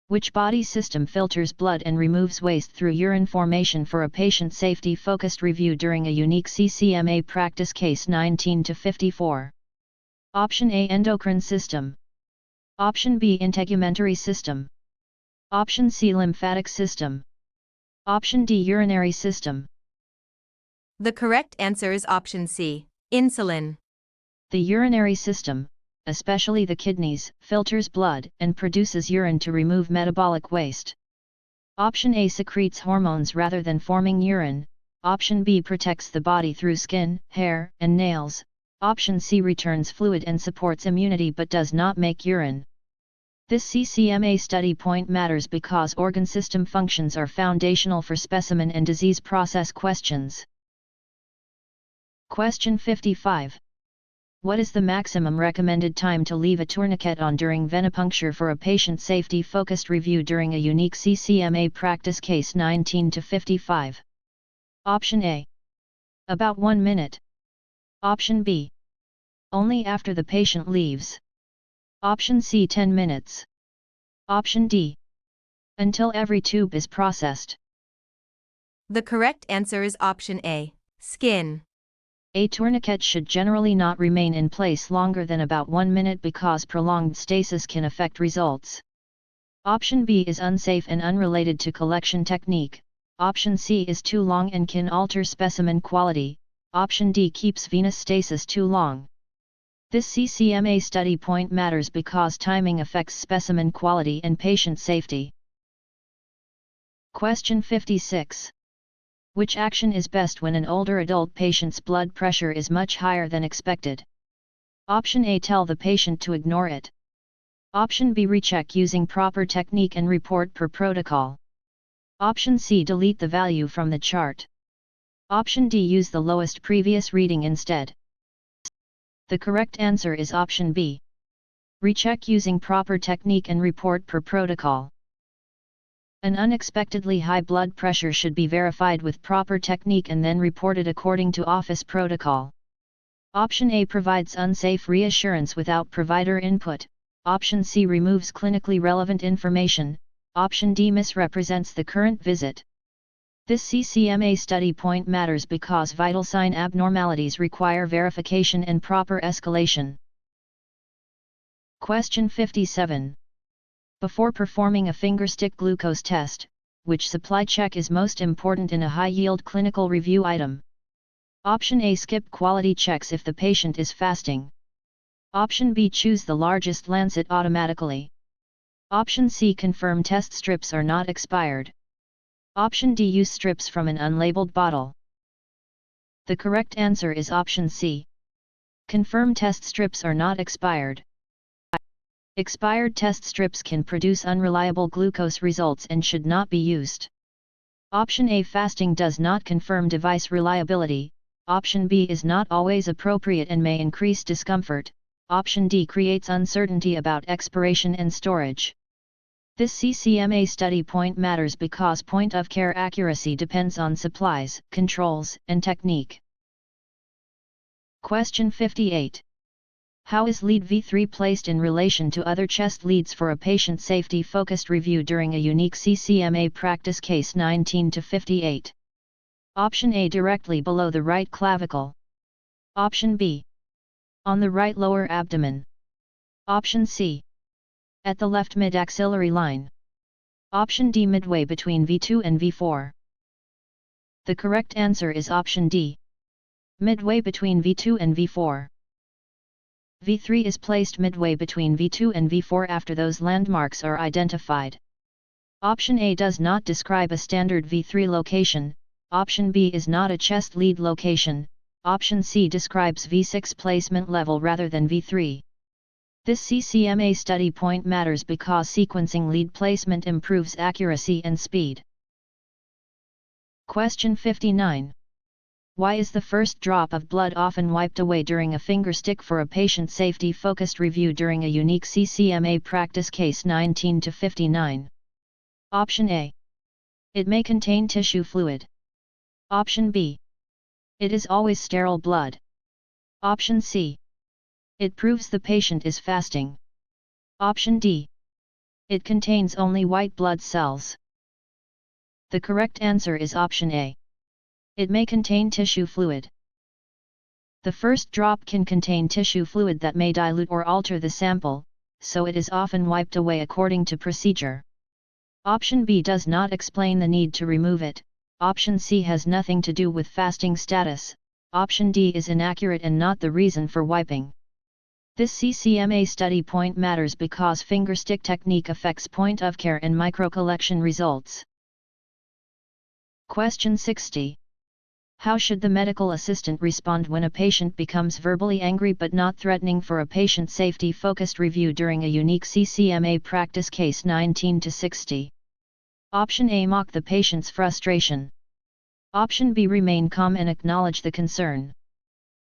Which body system filters blood and removes waste through urine formation for a patient safety-focused review during a unique CCMA practice case 19-54? Option A endocrine system. Option B integumentary system. Option C lymphatic system. Option D urinary system. The correct answer is option C, insulin. The urinary system, especially the kidneys, filters blood and produces urine to remove metabolic waste. Option A secretes hormones rather than forming urine. Option B protects the body through skin, hair, and nails. Option C returns fluid and supports immunity but does not make urine. This CCMA study point matters because organ system functions are foundational for specimen and disease process questions. Question 55. What is the maximum recommended time to leave a tourniquet on during venipuncture for a patient safety-focused review during a unique CCMA practice case 19-55? Option A. About 1 minute. Option B. Only after the patient leaves. Option C 10 minutes. Option D. Until every tube is processed. The correct answer is option A, skin. A tourniquet should generally not remain in place longer than about 1 minute because prolonged stasis can affect results. Option B is unsafe and unrelated to collection technique. Option C is too long and can alter specimen quality. Option D keeps venous stasis too long. This CCMA study point matters because timing affects specimen quality and patient safety. Question 56. Which action is best when an older adult patient's blood pressure is much higher than expected? Option A tell the patient to ignore it. Option B recheck using proper technique and report per protocol. Option C delete the value from the chart. Option D use the lowest previous reading instead. The correct answer is option B. Recheck using proper technique and report per protocol. An unexpectedly high blood pressure should be verified with proper technique and then reported according to office protocol. Option A provides unsafe reassurance without provider input. Option C removes clinically relevant information. Option D misrepresents the current visit. This CCMA study point matters because vital sign abnormalities require verification and proper escalation. Question 57. Before performing a fingerstick glucose test, which supply check is most important in a high-yield clinical review item? Option A skip quality checks if the patient is fasting. Option B choose the largest lancet automatically. Option C confirm test strips are not expired. Option D use strips from an unlabeled bottle. The correct answer is option C. Confirm test strips are not expired. Expired test strips can produce unreliable glucose results and should not be used. Option A fasting does not confirm device reliability. Option B is not always appropriate and may increase discomfort. Option D creates uncertainty about expiration and storage. This CCMA study point matters because point-of-care accuracy depends on supplies, controls, and technique. Question 58. How is lead V3 placed in relation to other chest leads for a patient safety-focused review during a unique CCMA practice case 19-58? Option A directly below the right clavicle. Option B on the right lower abdomen. Option C at the left mid-axillary line. Option D midway between V2 and V4. The correct answer is option D, midway between V2 and V4. V3 is placed midway between V2 and V4 after those landmarks are identified. Option A does not describe a standard V3 location. Option B is not a chest lead location. Option C describes V6 placement level rather than V3. This CCMA study point matters because sequencing lead placement improves accuracy and speed. Question 59. Why is the first drop of blood often wiped away during a fingerstick for a patient safety-focused review during a unique CCMA practice case 19-59? Option A. It may contain tissue fluid. Option B. It is always sterile blood. Option C. It proves the patient is fasting. Option D. It contains only white blood cells. The correct answer is option A. It may contain tissue fluid. The first drop can contain tissue fluid that may dilute or alter the sample, so it is often wiped away according to procedure. Option B does not explain the need to remove it. Option C has nothing to do with fasting status. Option D is inaccurate and not the reason for wiping. This CCMA study point matters because fingerstick technique affects point of care and microcollection results. Question 60. How should the medical assistant respond when a patient becomes verbally angry but not threatening for a patient safety-focused review during a unique CCMA practice case 19-60? Option A. Mock the patient's frustration. Option B. Remain calm and acknowledge the concern.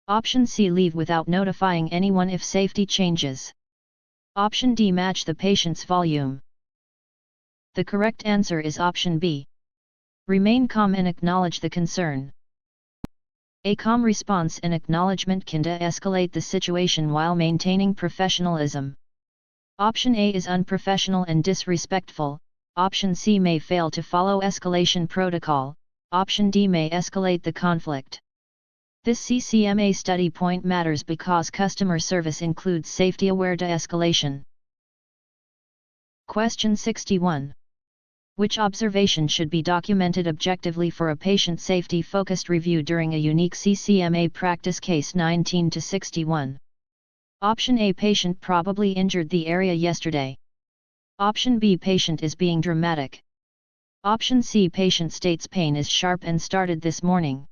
Option C. Leave without notifying anyone if safety changes. Option D. Match the patient's volume. The correct answer is option B. Remain calm and acknowledge the concern. A calm response and acknowledgement can de-escalate the situation while maintaining professionalism. Option A is unprofessional and disrespectful. Option C may fail to follow escalation protocol. Option D may escalate the conflict. This CCMA study point matters because customer service includes safety-aware de-escalation. Question 61. Which observation should be documented objectively for a patient safety-focused review during a unique CCMA practice case 19-61? Option A. Patient probably injured the area yesterday. Option B. Patient is being dramatic. Option C. Patient states pain is sharp and started this morning.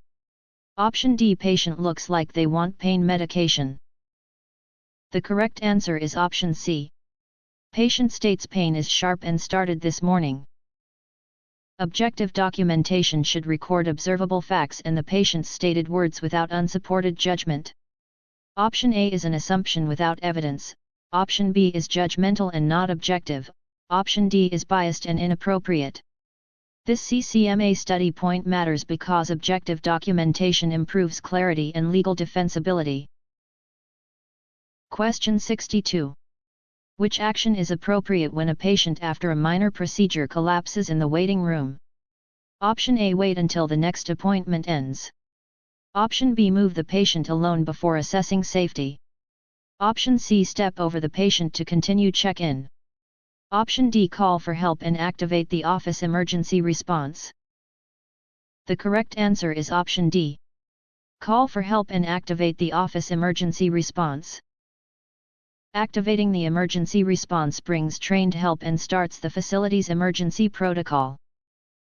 Option D. Patient looks like they want pain medication. The correct answer is option C. Patient states pain is sharp and started this morning. Objective documentation should record observable facts and the patient's stated words without unsupported judgment. Option A is an assumption without evidence. Option B is judgmental and not objective. Option D is biased and inappropriate. This CCMA study point matters because objective documentation improves clarity and legal defensibility. Question 62. Which action is appropriate when a patient after a minor procedure collapses in the waiting room? Option A. Wait until the next appointment ends. Option B. Move the patient alone before assessing safety. Option C. Step over the patient to continue check-in. Option D. Call for help and activate the office emergency response. The correct answer is option D. Call for help and activate the office emergency response. Activating the emergency response brings trained help and starts the facility's emergency protocol.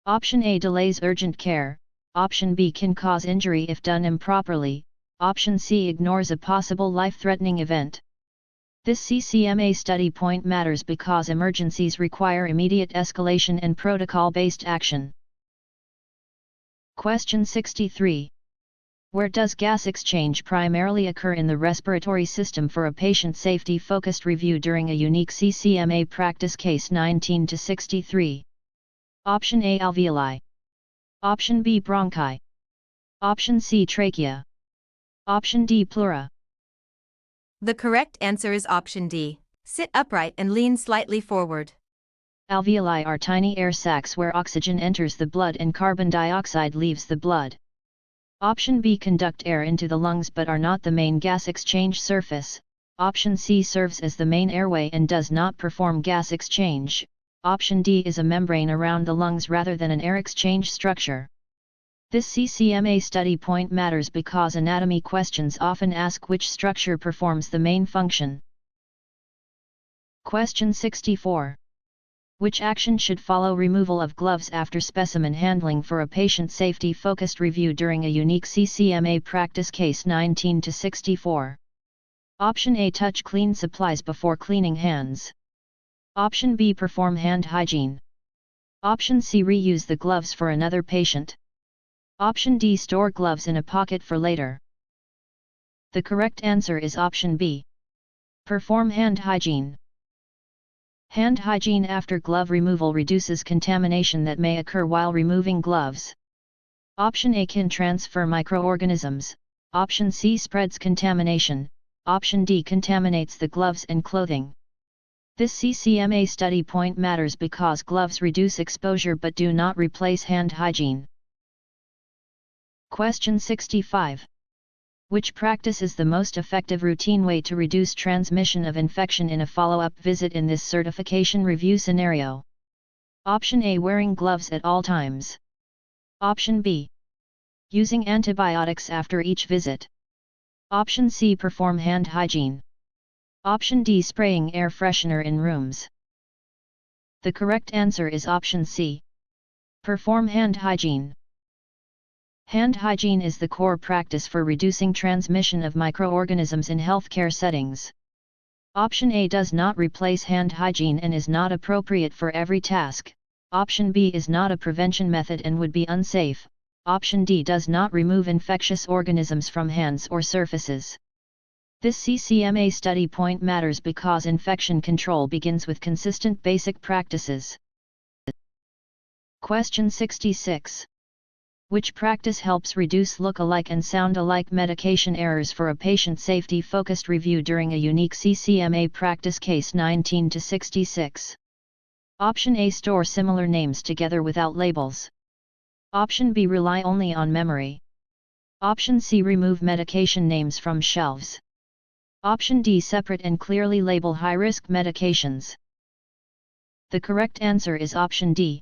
Option A delays urgent care. Option B can cause injury if done improperly. Option C ignores a possible life-threatening event. This CCMA study point matters because emergencies require immediate escalation and protocol-based action. Question 63. Where does gas exchange primarily occur in the respiratory system for a patient safety-focused review during a unique CCMA practice case 19-63? Option A. Alveoli. Option B. Bronchi. Option C. Trachea. Option D. Pleura. The correct answer is option D. Sit upright and lean slightly forward. Alveoli are tiny air sacs where oxygen enters the blood and carbon dioxide leaves the blood. Option B. Conduct air into the lungs but are not the main gas exchange surface. Option C. Serves as the main airway and does not perform gas exchange. Option D is a membrane around the lungs rather than an air exchange structure. This CCMA study point matters because anatomy questions often ask which structure performs the main function. Question 64. Which action should follow removal of gloves after specimen handling for a patient safety-focused review during a unique CCMA practice case 19-64? Option A. Touch clean supplies before cleaning hands. Option B. Perform hand hygiene. Option C. Reuse the gloves for another patient. Option D. Store gloves in a pocket for later. The correct answer is option B. Perform hand hygiene. Hand hygiene after glove removal reduces contamination that may occur while removing gloves. Option A can transfer microorganisms, option C spreads contamination, option D contaminates the gloves and clothing. This CCMA study point matters because gloves reduce exposure but do not replace hand hygiene. Question 65. Which practice is the most effective routine way to reduce transmission of infection in a follow-up visit in this certification review scenario? Option A. Wearing gloves at all times. Option B. Using antibiotics after each visit. Option C. Perform hand hygiene. Option D. Spraying air freshener in rooms. The correct answer is option C. Perform hand hygiene. Hand hygiene is the core practice for reducing transmission of microorganisms in healthcare settings. Option A does not replace hand hygiene and is not appropriate for every task. Option B is not a prevention method and would be unsafe. Option D does not remove infectious organisms from hands or surfaces. This CCMA study point matters because infection control begins with consistent basic practices. Question 66. Which practice helps reduce look-alike and sound-alike medication errors for a patient safety-focused review during a unique CCMA practice case 19-66? Option A. Store similar names together without labels. Option B. Rely only on memory. Option C. Remove medication names from shelves. Option D. Separate and clearly label high-risk medications. The correct answer is option D.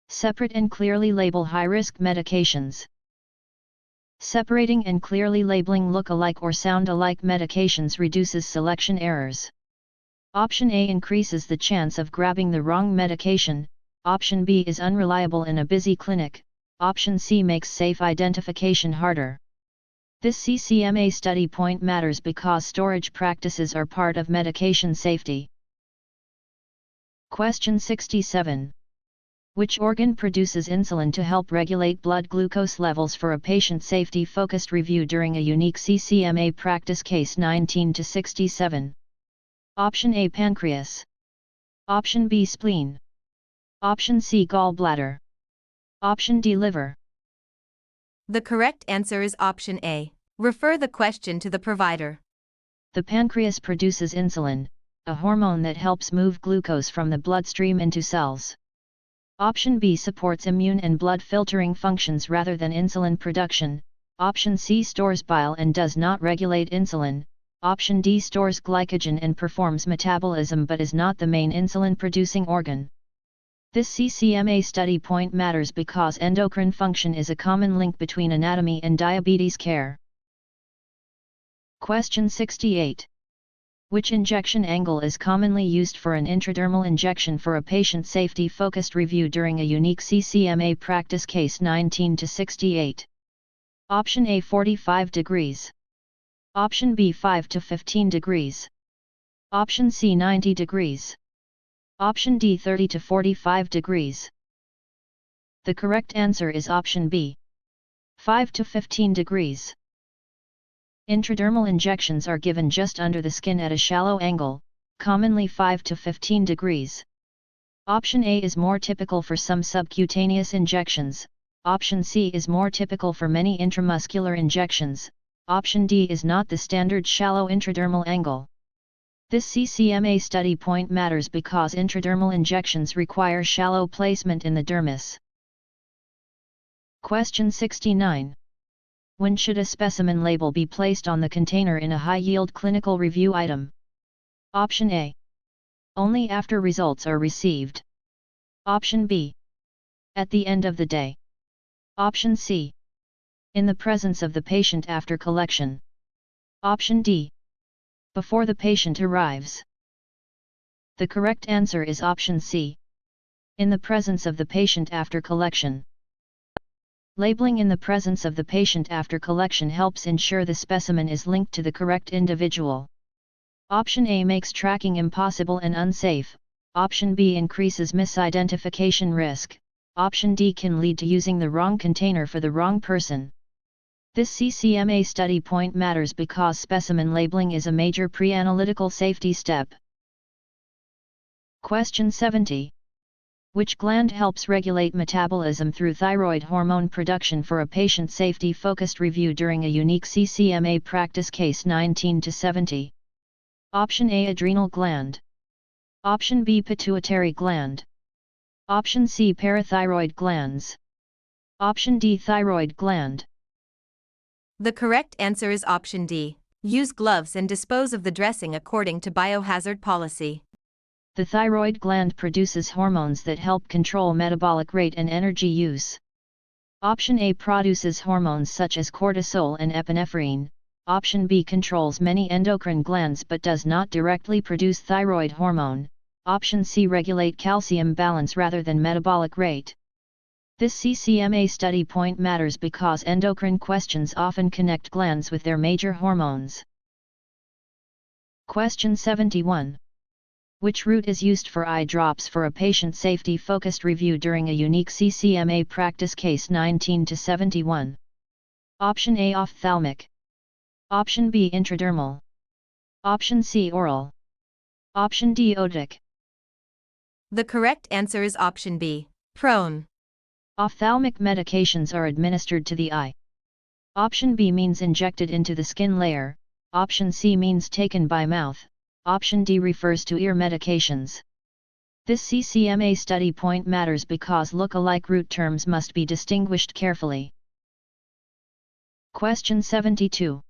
Separate and clearly label high-risk medications. Separating and clearly labeling look-alike or sound-alike medications reduces selection errors. Option A increases the chance of grabbing the wrong medication. Option B is unreliable in a busy clinic. Option C makes safe identification harder. This CCMA study point matters because storage practices are part of medication safety. Question 67. Which organ produces insulin to help regulate blood glucose levels for a patient safety-focused review during a unique CCMA practice case 19-67? Option A. Pancreas. Option B. Spleen. Option C. Gallbladder. Option D. Liver. The correct answer is option A. Refer the question to the provider. The pancreas produces insulin, a hormone that helps move glucose from the bloodstream into cells. Option B supports immune and blood filtering functions rather than insulin production. Option C stores bile and does not regulate insulin. Option D stores glycogen and performs metabolism but is not the main insulin-producing organ. This CCMA study point matters because endocrine function is a common link between anatomy and diabetes care. Question 68. Which injection angle is commonly used for an intradermal injection for a patient safety-focused review during a unique CCMA practice case 19-68? Option A 45 degrees. Option B 5 to 15 degrees. Option C 90 degrees. Option D 30 to 45 degrees. The correct answer is option B. 5 to 15 degrees. Intradermal injections are given just under the skin at a shallow angle, commonly 5 to 15 degrees. Option A is more typical for some subcutaneous injections. Option C is more typical for many intramuscular injections. Option D is not the standard shallow intradermal angle. This CCMA study point matters because intradermal injections require shallow placement in the dermis. Question 69. When should a specimen label be placed on the container in a high-yield clinical review item? Option A. Only after results are received. Option B. At the end of the day. Option C. In the presence of the patient after collection. Option D. Before the patient arrives. The correct answer is option C. In the presence of the patient after collection. Labeling in the presence of the patient after collection helps ensure the specimen is linked to the correct individual. Option A makes tracking impossible and unsafe. Option B increases misidentification risk. Option D can lead to using the wrong container for the wrong person. This CCMA study point matters because specimen labeling is a major pre-analytical safety step. Question 70. Which gland helps regulate metabolism through thyroid hormone production for a patient safety-focused review during a unique CCMA practice case 19-70? Option A, adrenal gland. Option B, pituitary gland. Option C, parathyroid glands. Option D, thyroid gland. The correct answer is option D. Use gloves and dispose of the dressing according to biohazard policy. The thyroid gland produces hormones that help control metabolic rate and energy use. Option A produces hormones such as cortisol and epinephrine. Option B controls many endocrine glands but does not directly produce thyroid hormone. Option C regulate calcium balance rather than metabolic rate. This CCMA study point matters because endocrine questions often connect glands with their major hormones. Question 71. Which route is used for eye drops for a patient safety-focused review during a unique CCMA practice case 19-71? Option A, ophthalmic. Option B, intradermal. Option C, oral. Option D, otic. The correct answer is option B, prone. Ophthalmic medications are administered to the eye. Option B means injected into the skin layer. Option C means taken by mouth. Option D refers to ear medications. This CCMA study point matters because look-alike root terms must be distinguished carefully. Question 72.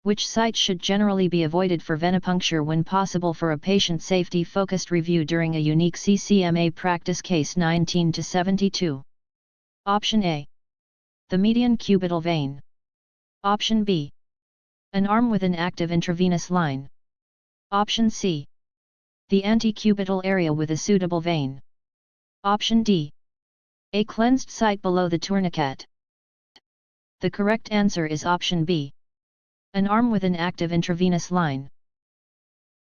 Which site should generally be avoided for venipuncture when possible for a patient safety-focused review during a unique CCMA practice case 19-72? Option A. The median cubital vein. Option B. An arm with an active intravenous line. Option C. The antecubital area with a suitable vein. Option D. A cleansed site below the tourniquet. The correct answer is option B. An arm with an active intravenous line.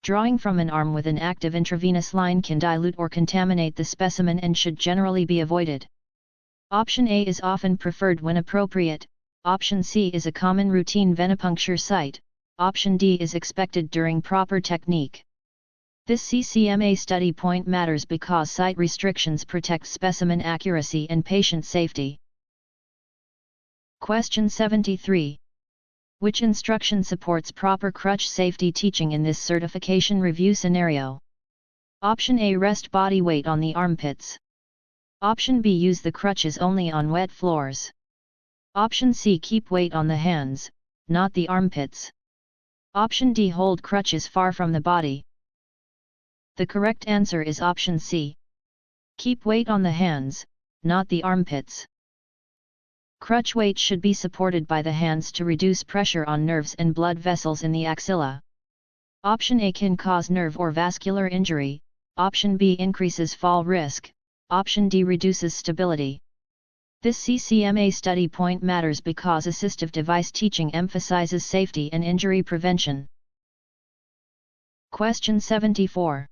Drawing from an arm with an active intravenous line can dilute or contaminate the specimen and should generally be avoided. Option A is often preferred when appropriate. Option C is a common routine venipuncture site. Option D is expected during proper technique. This CCMA study point matters because site restrictions protect specimen accuracy and patient safety. Question 73. Which instruction supports proper crutch safety teaching in this certification review scenario? Option A, rest body weight on the armpits. Option B, use the crutches only on wet floors. Option C, keep weight on the hands, not the armpits. Option D, hold crutches far from the body. The correct answer is option C. Keep weight on the hands, not the armpits. Crutch weight should be supported by the hands to reduce pressure on nerves and blood vessels in the axilla. Option A can cause nerve or vascular injury. Option B increases fall risk. Option D reduces stability. This CCMA study point matters because assistive device teaching emphasizes safety and injury prevention. Question 74.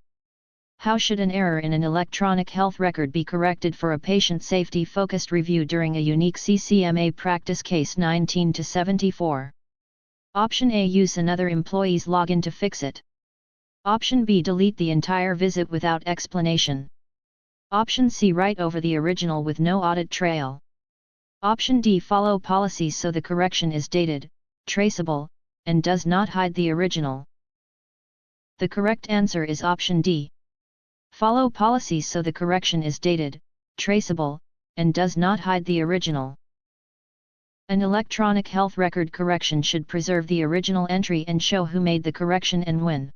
How should an error in an electronic health record be corrected for a patient safety-focused review during a unique CCMA practice case 19-74? Option A, use another employee's login to fix it. Option B, delete the entire visit without explanation. Option C, write over the original with no audit trail. Option D, follow policies so the correction is dated, traceable, and does not hide the original. The correct answer is option D. Follow policies so the correction is dated, traceable, and does not hide the original. An electronic health record correction should preserve the original entry and show who made the correction and when.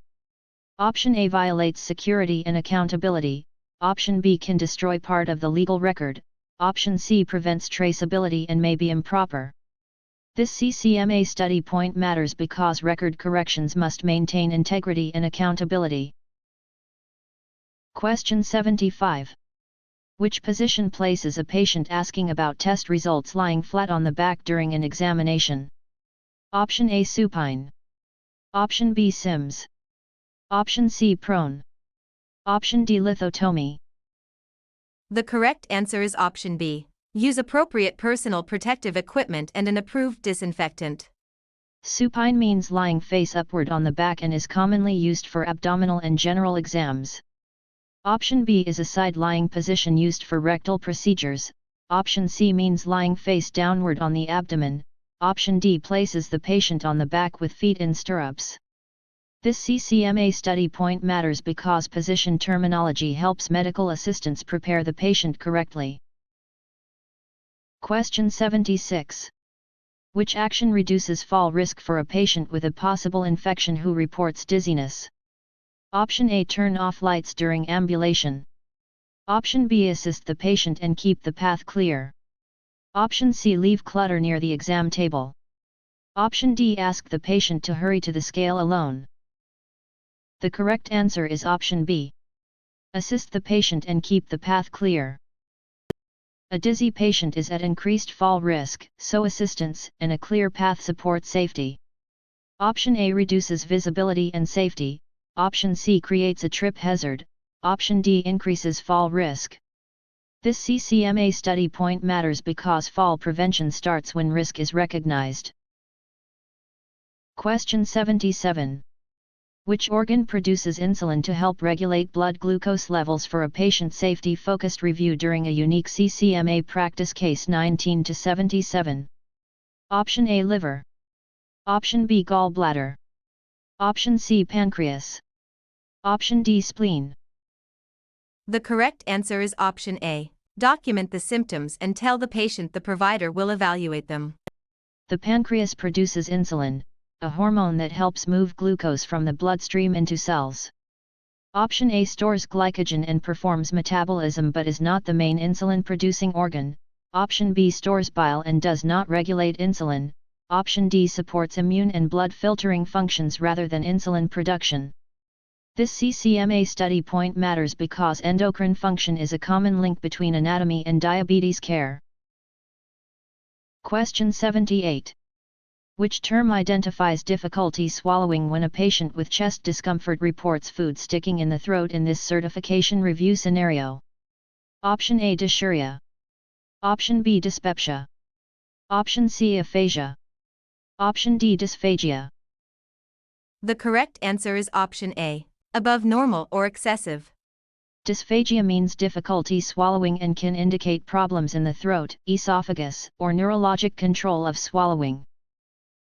Option A violates security and accountability. Option B can destroy part of the legal record. Option C prevents traceability and may be improper. This CCMA study point matters because record corrections must maintain integrity and accountability. Question 75. Which position places a patient asking about test results lying flat on the back during an examination? Option A, supine. Option B, Sims. Option C, prone. Option D, lithotomy. The correct answer is option B. Use appropriate personal protective equipment and an approved disinfectant. Supine means lying face upward on the back and is commonly used for abdominal and general exams. Option B is a side-lying position used for rectal procedures. Option C means lying face downward on the abdomen. Option D places the patient on the back with feet in stirrups. This CCMA study point matters because position terminology helps medical assistants prepare the patient correctly. Question 76. Which action reduces fall risk for a patient with a possible infection who reports dizziness? Option A. Turn off lights during ambulation. Option B. Assist the patient and keep the path clear. Option C. Leave clutter near the exam table. Option D. Ask the patient to hurry to the scale alone. The correct answer is option B. Assist the patient and keep the path clear. A dizzy patient is at increased fall risk, so assistance and a clear path support safety. Option A reduces visibility and safety. Option C creates a trip hazard. Option D increases fall risk. This CCMA study point matters because fall prevention starts when risk is recognized. Question 77. Which organ produces insulin to help regulate blood glucose levels for a patient safety-focused review during a unique CCMA practice case 19-77? Option A. Liver. Option B. Gallbladder. Option C. Pancreas. Option D. Spleen. The correct answer is option A. Document the symptoms and tell the patient the provider will evaluate them. The pancreas produces insulin, a hormone that helps move glucose from the bloodstream into cells. Option A stores glycogen and performs metabolism but is not the main insulin-producing organ. Option B stores bile and does not regulate insulin. Option D supports immune and blood filtering functions rather than insulin production. This CCMA study point matters because endocrine function is a common link between anatomy and diabetes care. Question 78. Which term identifies difficulty swallowing when a patient with chest discomfort reports food sticking in the throat in this certification review scenario? Option A. Dysuria. Option B. Dyspepsia. Option C. Aphasia. Option D. Dysphagia. The correct answer is option A. Above normal or excessive. Dysphagia means difficulty swallowing and can indicate problems in the throat, esophagus, or neurologic control of swallowing.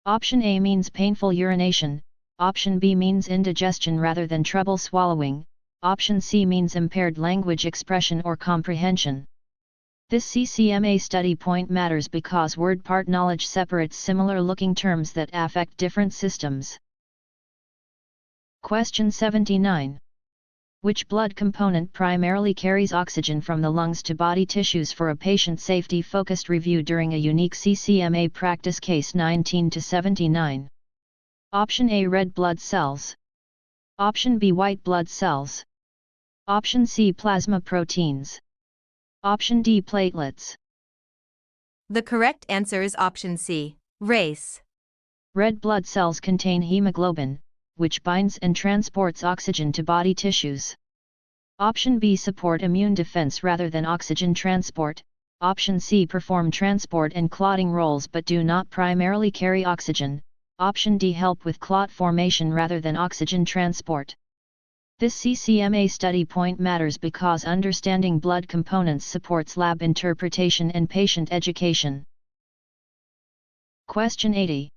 Option A means painful urination. Option B means indigestion rather than trouble swallowing. Option C means impaired language expression or comprehension. This CCMA study point matters because word part knowledge separates similar looking terms that affect different systems. Question 79. Which blood component primarily carries oxygen from the lungs to body tissues for a patient safety-focused review during a unique CCMA practice case 19-79? Option A. Red blood cells. Option B. White blood cells. Option C. Plasma proteins. Option D. Platelets. The correct answer is option C. Race. Red blood cells contain hemoglobin, which binds and transports oxygen to body tissues. Option B support immune defense rather than oxygen transport. Option C perform transport and clotting roles but do not primarily carry oxygen. Option D help with clot formation rather than oxygen transport. This CCMA study point matters because understanding blood components supports lab interpretation and patient education. Question 80.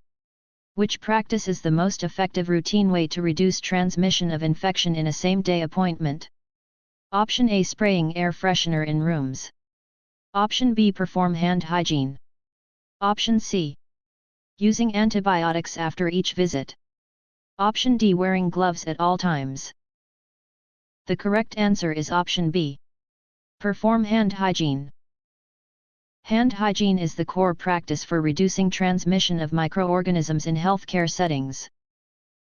Which practice is the most effective routine way to reduce transmission of infection in a same-day appointment? Option A. Spraying air freshener in rooms. Option B. Perform hand hygiene. Option C. Using antibiotics after each visit. Option D. Wearing gloves at all times. The correct answer is option B. Perform hand hygiene. Hand hygiene is the core practice for reducing transmission of microorganisms in healthcare settings.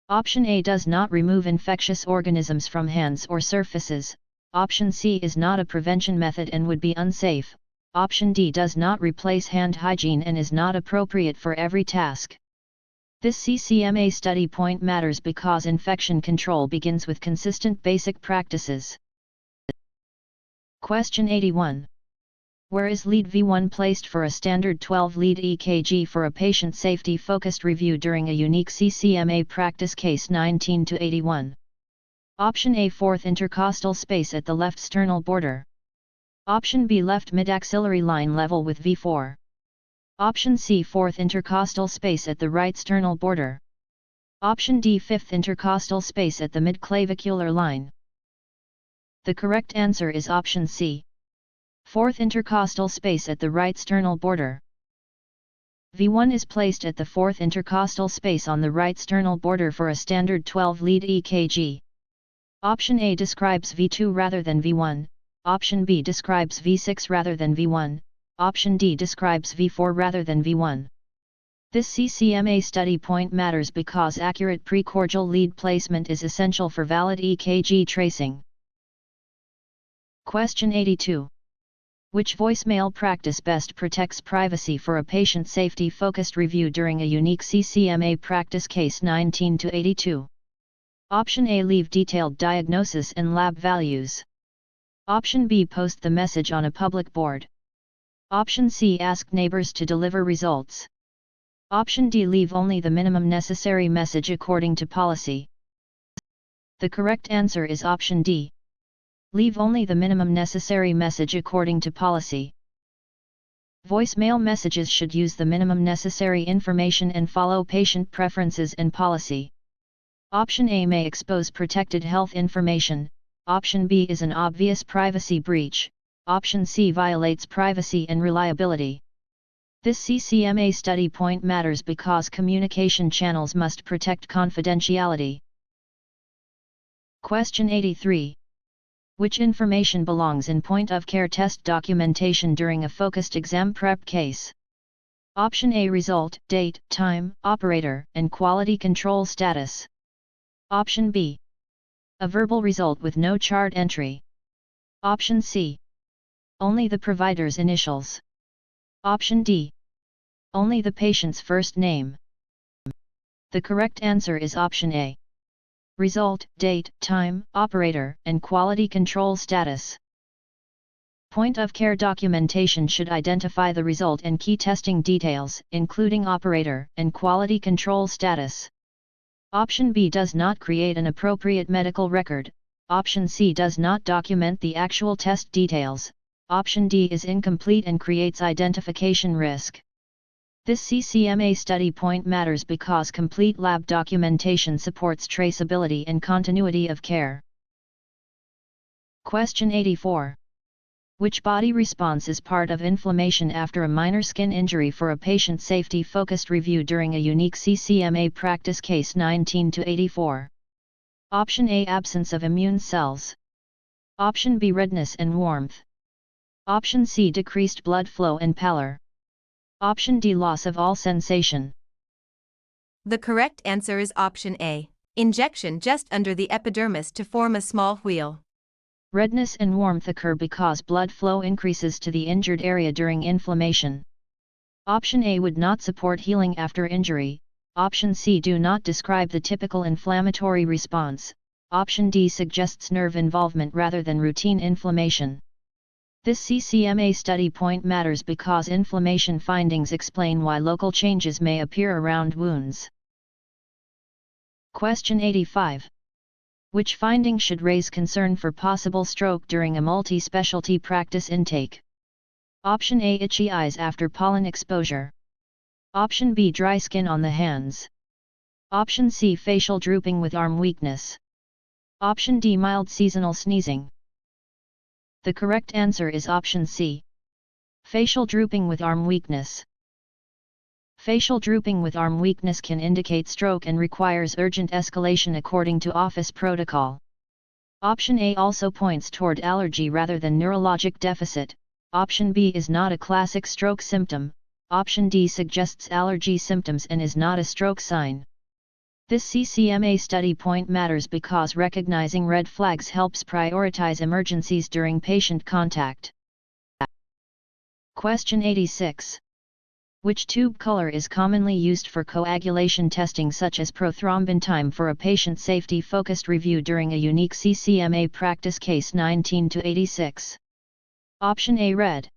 Option A does not remove infectious organisms from hands or surfaces. Option C is not a prevention method and would be unsafe. Option D does not replace hand hygiene and is not appropriate for every task. This CCMA study point matters because infection control begins with consistent basic practices. Question 81. Where is lead V1 placed for a standard 12-lead EKG for a patient safety-focused review during a unique CCMA practice case 19-81? Option A, fourth intercostal space at the left sternal border. Option B, left mid-axillary line level with V4. Option C, fourth intercostal space at the right sternal border. Option D, fifth intercostal space at the mid-clavicular line. The correct answer is option C, fourth intercostal space at the right sternal border. V1 is placed at the fourth intercostal space on the right sternal border for a standard 12-lead EKG. Option A describes V2 rather than V1, Option B describes V6 rather than V1, Option D describes V4 rather than V1. This CCMA study point matters because accurate precordial lead placement is essential for valid EKG tracing. Question 82. Which voicemail practice best protects privacy for a patient safety-focused review during a unique CCMA practice case 19-82? Option A, leave detailed diagnosis and lab values. Option B, post the message on a public board. Option C, ask neighbors to deliver results. Option D, leave only the minimum necessary message according to policy. The correct answer is option D. Leave only the minimum necessary message according to policy. Voicemail messages should use the minimum necessary information and follow patient preferences and policy. Option A may expose protected health information, Option B is an obvious privacy breach, Option C violates privacy and reliability. This CCMA study point matters because communication channels must protect confidentiality. Question 83. Which information belongs in point-of-care test documentation during a focused exam prep case? Option A, result, date, time, operator, and quality control status. Option B, a verbal result with no chart entry. Option C, only the provider's initials. Option D, only the patient's first name. The correct answer is option A. Result, date, time, operator, and quality control status. Point-of-care documentation should identify the result and key testing details, including operator and quality control status. Option B does not create an appropriate medical record. Option C does not document the actual test details. Option D is incomplete and creates identification risk. This CCMA study point matters because complete lab documentation supports traceability and continuity of care. Question 84. Which body response is part of inflammation after a minor skin injury for a patient safety-focused review during a unique CCMA practice case 19-84? Option A, absence of immune cells. Option B, redness and warmth. Option C, decreased blood flow and pallor. Option D, loss of all sensation. The correct answer is option A, injection just under the epidermis to form a small wheal. Redness and warmth occur because blood flow increases to the injured area during inflammation. Option A would not support healing after injury. Option C do not describe the typical inflammatory response. Option D suggests nerve involvement rather than routine inflammation. This CCMA study point matters because inflammation findings explain why local changes may appear around wounds. Question 85. Which finding should raise concern for possible stroke during a multi-specialty practice intake? Option A, itchy eyes after pollen exposure. Option B, dry skin on the hands. Option C, facial drooping with arm weakness. Option D, mild seasonal sneezing. The correct answer is option C. Facial drooping with arm weakness. Facial drooping with arm weakness can indicate stroke and requires urgent escalation according to office protocol. Option A also points toward allergy rather than neurologic deficit. Option B is not a classic stroke symptom. Option D suggests allergy symptoms and is not a stroke sign. This CCMA study point matters because recognizing red flags helps prioritize emergencies during patient contact. Question 86. Which tube color is commonly used for coagulation testing such as prothrombin time for a patient safety-focused review during a unique CCMA practice case 19-86? Option A red.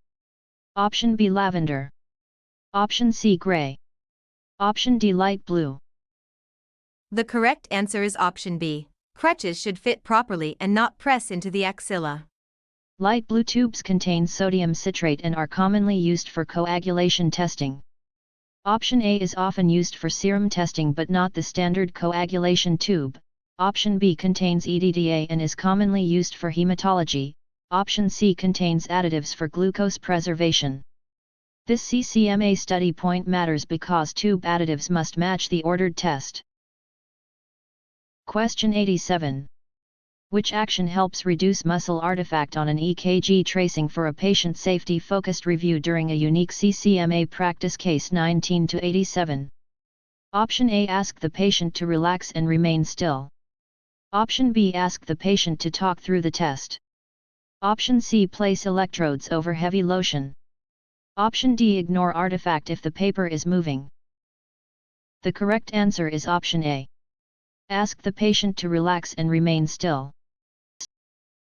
Option B lavender. Option C gray. Option D light blue. The correct answer is option B. Crutches should fit properly and not press into the axilla. Light blue tubes contain sodium citrate and are commonly used for coagulation testing. Option A is often used for serum testing but not the standard coagulation tube. Option B contains EDTA and is commonly used for hematology. Option C contains additives for glucose preservation. This CCMA study point matters because tube additives must match the ordered test. Question 87. Which action helps reduce muscle artifact on an EKG tracing for a patient safety-focused review during a unique CCMA practice case 19-87? Option A. Ask the patient to relax and remain still. Option B. Ask the patient to talk through the test. Option C. Place electrodes over heavy lotion. Option D. Ignore artifact if the paper is moving. The correct answer is option A. Ask the patient to relax and remain still.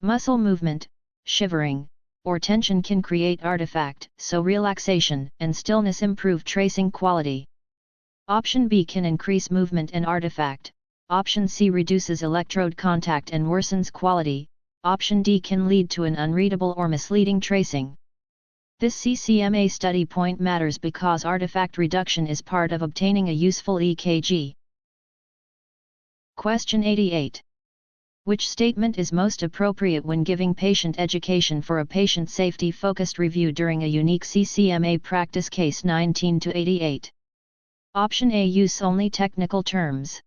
Muscle movement, shivering, or tension can create artifact, so relaxation and stillness improve tracing quality. Option B can increase movement and artifact. Option C reduces electrode contact and worsens quality. Option D can lead to an unreadable or misleading tracing. This CCMA study point matters because artifact reduction is part of obtaining a useful EKG. Question 88. Which statement is most appropriate when giving patient education for a patient safety-focused review during a unique CCMA practice case 19-88? Option A. Use only technical terms.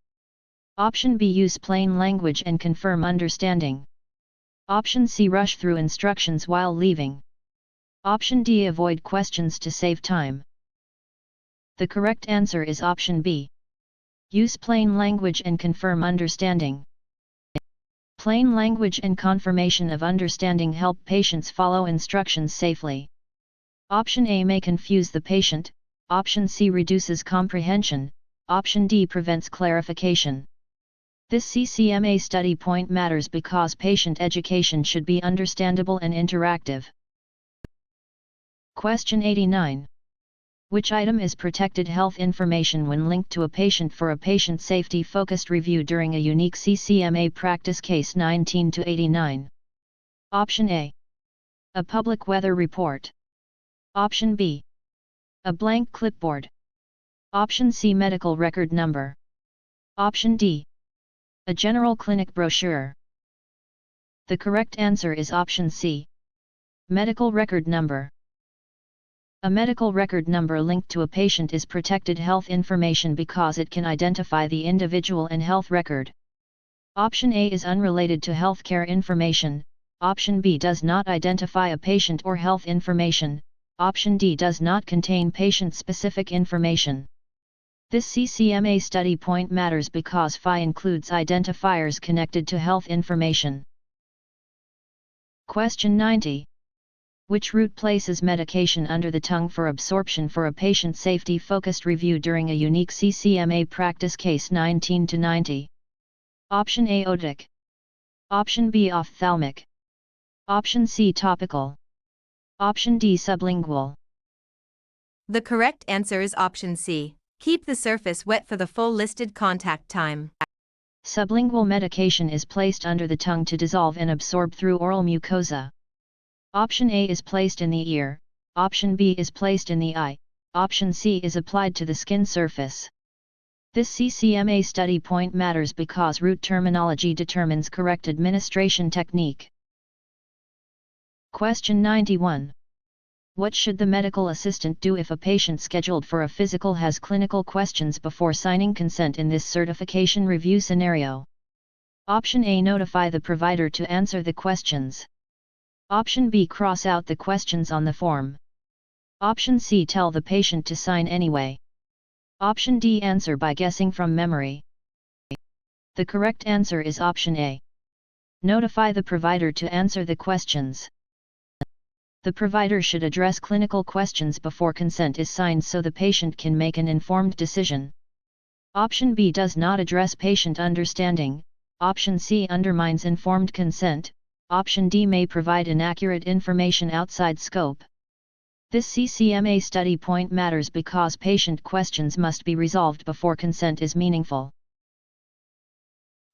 Option B. Use plain language and confirm understanding. Option C. Rush through instructions while leaving. Option D. Avoid questions to save time. The correct answer is option B. Use plain language and confirm understanding. Plain language and confirmation of understanding help patients follow instructions safely. Option A may confuse the patient. Option C reduces comprehension. Option D prevents clarification. This CCMA study point matters because patient education should be understandable and interactive. Question 89. Which item is protected health information when linked to a patient for a patient safety-focused review during a unique CCMA practice case 19-89? Option A. A public weather report. Option B. A blank clipboard. Option C. Medical record number. Option D. A general clinic brochure. The correct answer is option C. Medical record number. A medical record number linked to a patient is protected health information because it can identify the individual and health record. Option A is unrelated to healthcare information. Option B does not identify a patient or health information. Option D does not contain patient-specific information. This CCMA study point matters because PHI includes identifiers connected to health information. Question 90. Which route places medication under the tongue for absorption for a patient safety-focused review during a unique CCMA practice case 19-90? Option A. Otic. Option B. Ophthalmic. Option C. Topical. Option D. Sublingual. The correct answer is option C. Keep the surface wet for the full listed contact time. Sublingual medication is placed under the tongue to dissolve and absorb through oral mucosa. Option A is placed in the ear, option B is placed in the eye, option C is applied to the skin surface. This CCMA study point matters because route terminology determines correct administration technique. Question 91. What should the medical assistant do if a patient scheduled for a physical has clinical questions before signing consent in this certification review scenario? Option A. Notify the provider to answer the questions. Option B. Cross out the questions on the form. Option C. Tell the patient to sign anyway. Option D. Answer by guessing from memory. The correct answer is option A. Notify the provider to answer the questions. The provider should address clinical questions before consent is signed so the patient can make an informed decision. Option B does not address patient understanding. Option C undermines informed consent. Option D may provide inaccurate information outside scope. This CCMA study point matters because patient questions must be resolved before consent is meaningful.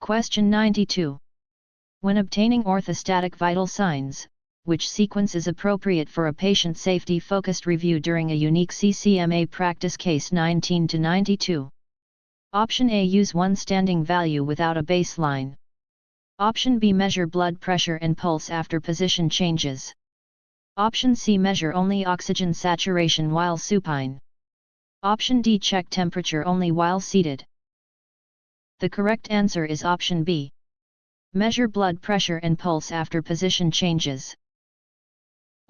Question 92. When obtaining orthostatic vital signs, which sequence is appropriate for a patient safety-focused review during a unique CCMA practice case 19-92? Option A. Use one standing value without a baseline. Option B. Measure blood pressure and pulse after position changes. Option C. Measure only oxygen saturation while supine. Option D. Check temperature only while seated. The correct answer is option B. Measure blood pressure and pulse after position changes.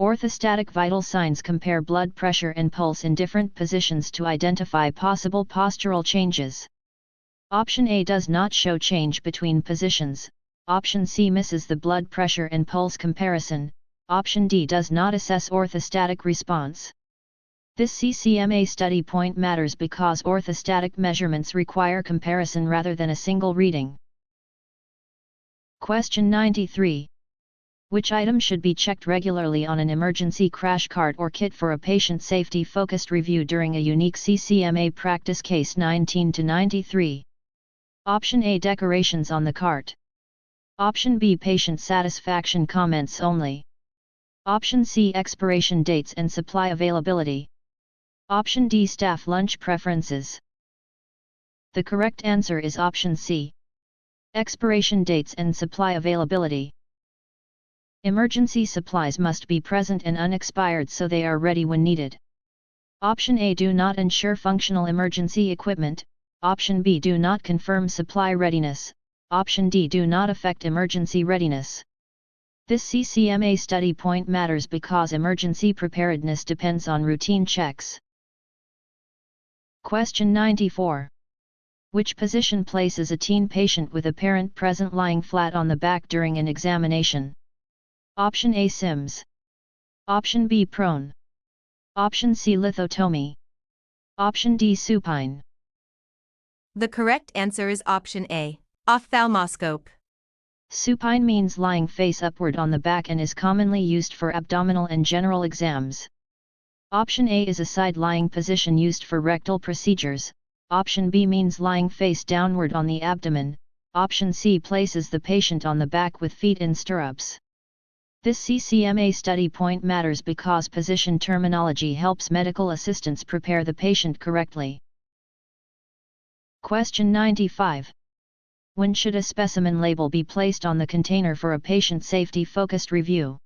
Orthostatic vital signs compare blood pressure and pulse in different positions to identify possible postural changes. Option A does not show change between positions. Option C misses the blood pressure and pulse comparison. Option D does not assess orthostatic response. This CCMA study point matters because orthostatic measurements require comparison rather than a single reading. Question 93. Which item should be checked regularly on an emergency crash cart or kit for a patient safety-focused review during a unique CCMA practice case 19-93? Option A. Decorations on the cart. Option B. Patient satisfaction comments only. Option C. Expiration dates and supply availability. Option D. Staff lunch preferences. The correct answer is option C. Expiration dates and supply availability. Emergency supplies must be present and unexpired so they are ready when needed. Option A. Do not ensure functional emergency equipment. Option B. Do not confirm supply readiness. Option D. Do not affect emergency readiness. This CCMA study point matters because emergency preparedness depends on routine checks. Question 94. Which position places a teen patient with a parent present lying flat on the back during an examination? Option A. Sims. Option B. Prone. Option C. Lithotomy. Option D. Supine. The correct answer is option A. Ophthalmoscope. Supine means lying face upward on the back and is commonly used for abdominal and general exams. Option A is a side-lying position used for rectal procedures. Option B means lying face downward on the abdomen. Option C places the patient on the back with feet in stirrups. This CCMA study point matters because position terminology helps medical assistants prepare the patient correctly. Question 95. When should a specimen label be placed on the container for a patient safety-focused review?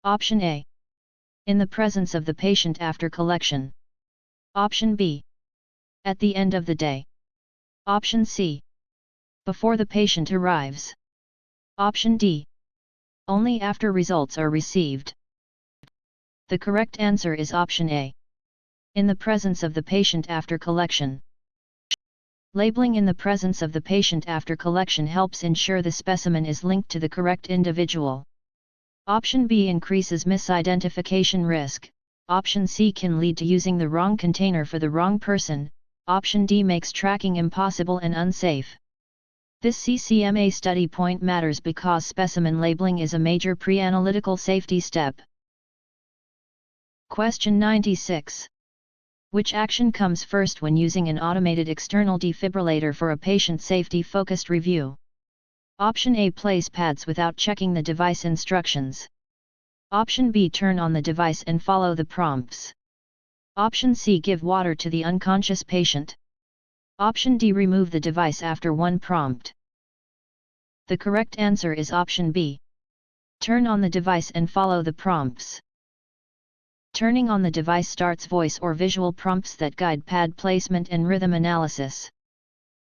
Option A. In the presence of the patient after collection. Option B. At the end of the day. Option C. Before the patient arrives. Option D. Only after results are received. The correct answer is option A. In the presence of the patient after collection. Labeling in the presence of the patient after collection helps ensure the specimen is linked to the correct individual. Option B increases misidentification risk. Option C can lead to using the wrong container for the wrong person. Option D makes tracking impossible and unsafe. This CCMA study point matters because specimen labeling is a major pre-analytical safety step. Question 96. Which action comes first when using an automated external defibrillator for a patient safety-focused review? Option A. Place pads without checking the device instructions. Option B. Turn on the device and follow the prompts. Option C. Give water to the unconscious patient. Option D. Remove the device after one prompt. The correct answer is option B. Turn on the device and follow the prompts. Turning on the device starts voice or visual prompts that guide pad placement and rhythm analysis.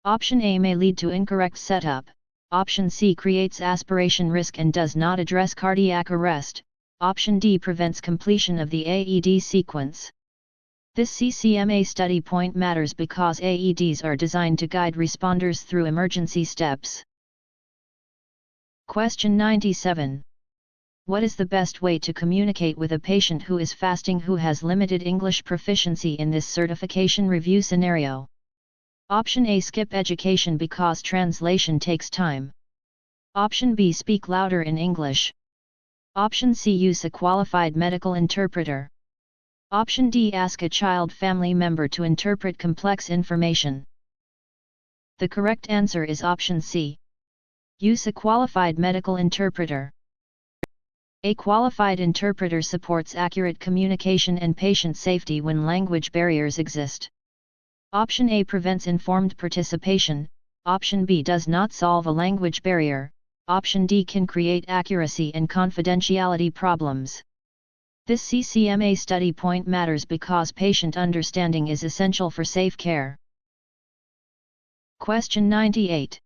Option A may lead to incorrect setup. Option C creates aspiration risk and does not address cardiac arrest. Option D prevents completion of the AED sequence. This CCMA study point matters because AEDs are designed to guide responders through emergency steps. Question 97. What is the best way to communicate with a patient who is fasting who has limited English proficiency in this certification review scenario? Option A. Skip education because translation takes time. Option B. Speak louder in English. Option C. Use a qualified medical interpreter. Option D. Ask a child family member to interpret complex information. The correct answer is option C. Use a qualified medical interpreter. A qualified interpreter supports accurate communication and patient safety when language barriers exist. Option A prevents informed participation. Option B does not solve a language barrier. Option D can create accuracy and confidentiality problems. This CCMA study point matters because patient understanding is essential for safe care. Question 98.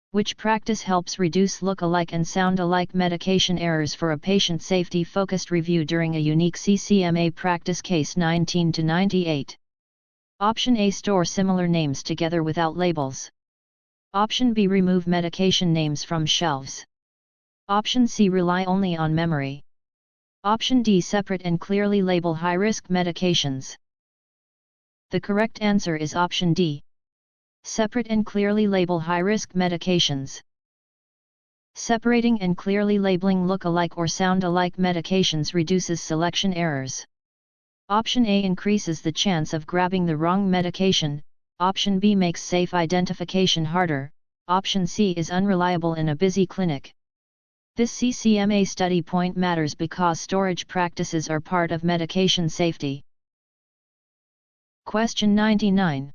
Which practice helps reduce look-alike and sound-alike medication errors for a patient safety-focused review during a unique CCMA practice case 19-98? Option A. Store similar names together without labels. Option B. Remove medication names from shelves. Option C. Rely only on memory. Option D. Separate and clearly label high-risk medications. The correct answer is option D. Separate and clearly label high-risk medications. Separating and clearly labeling look-alike or sound-alike medications reduces selection errors. Option A increases the chance of grabbing the wrong medication. Option B makes safe identification harder. Option C is unreliable in a busy clinic. This CCMA study point matters because storage practices are part of medication safety. Question 99.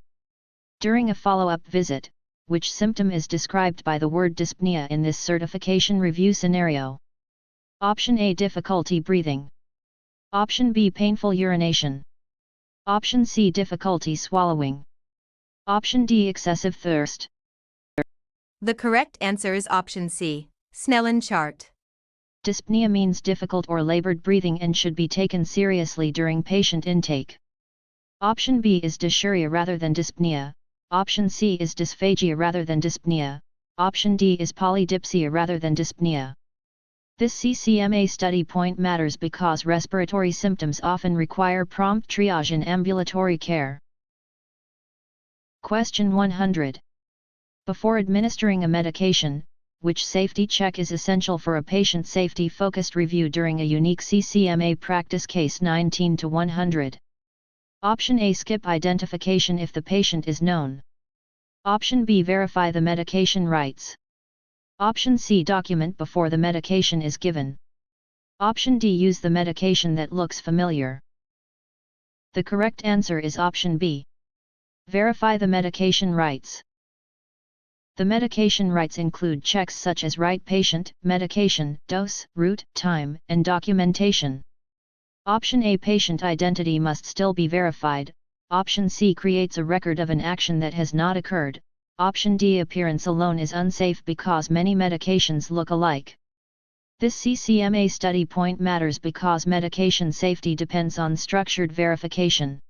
During a follow-up visit, which symptom is described by the word dyspnea in this certification review scenario? Option A. Difficulty breathing. Option B. Painful urination. Option C. Difficulty swallowing. Option D. Excessive thirst. The correct answer is option C. Snellen chart. Dyspnea means difficult or labored breathing and should be taken seriously during patient intake. Option B is dysuria rather than dyspnea. Option C is dysphagia rather than dyspnea. Option D is polydipsia rather than dyspnea. This CCMA study point matters because respiratory symptoms often require prompt triage in ambulatory care. Question 100. Before administering a medication, which safety check is essential for a patient safety-focused review during a unique CCMA practice case 19-100? Option A. Skip identification if the patient is known. Option B. Verify the medication rights. Option C. Document before the medication is given. Option D. Use the medication that looks familiar. The correct answer is option B. Verify the medication rights. The medication rights include checks such as right patient, medication, dose, route, time, and documentation. Option A. Patient identity must still be verified. Option C. Creates a record of an action that has not occurred. Option D. Appearance alone is unsafe because many medications look alike. This CCMA study point matters because medication safety depends on structured verification.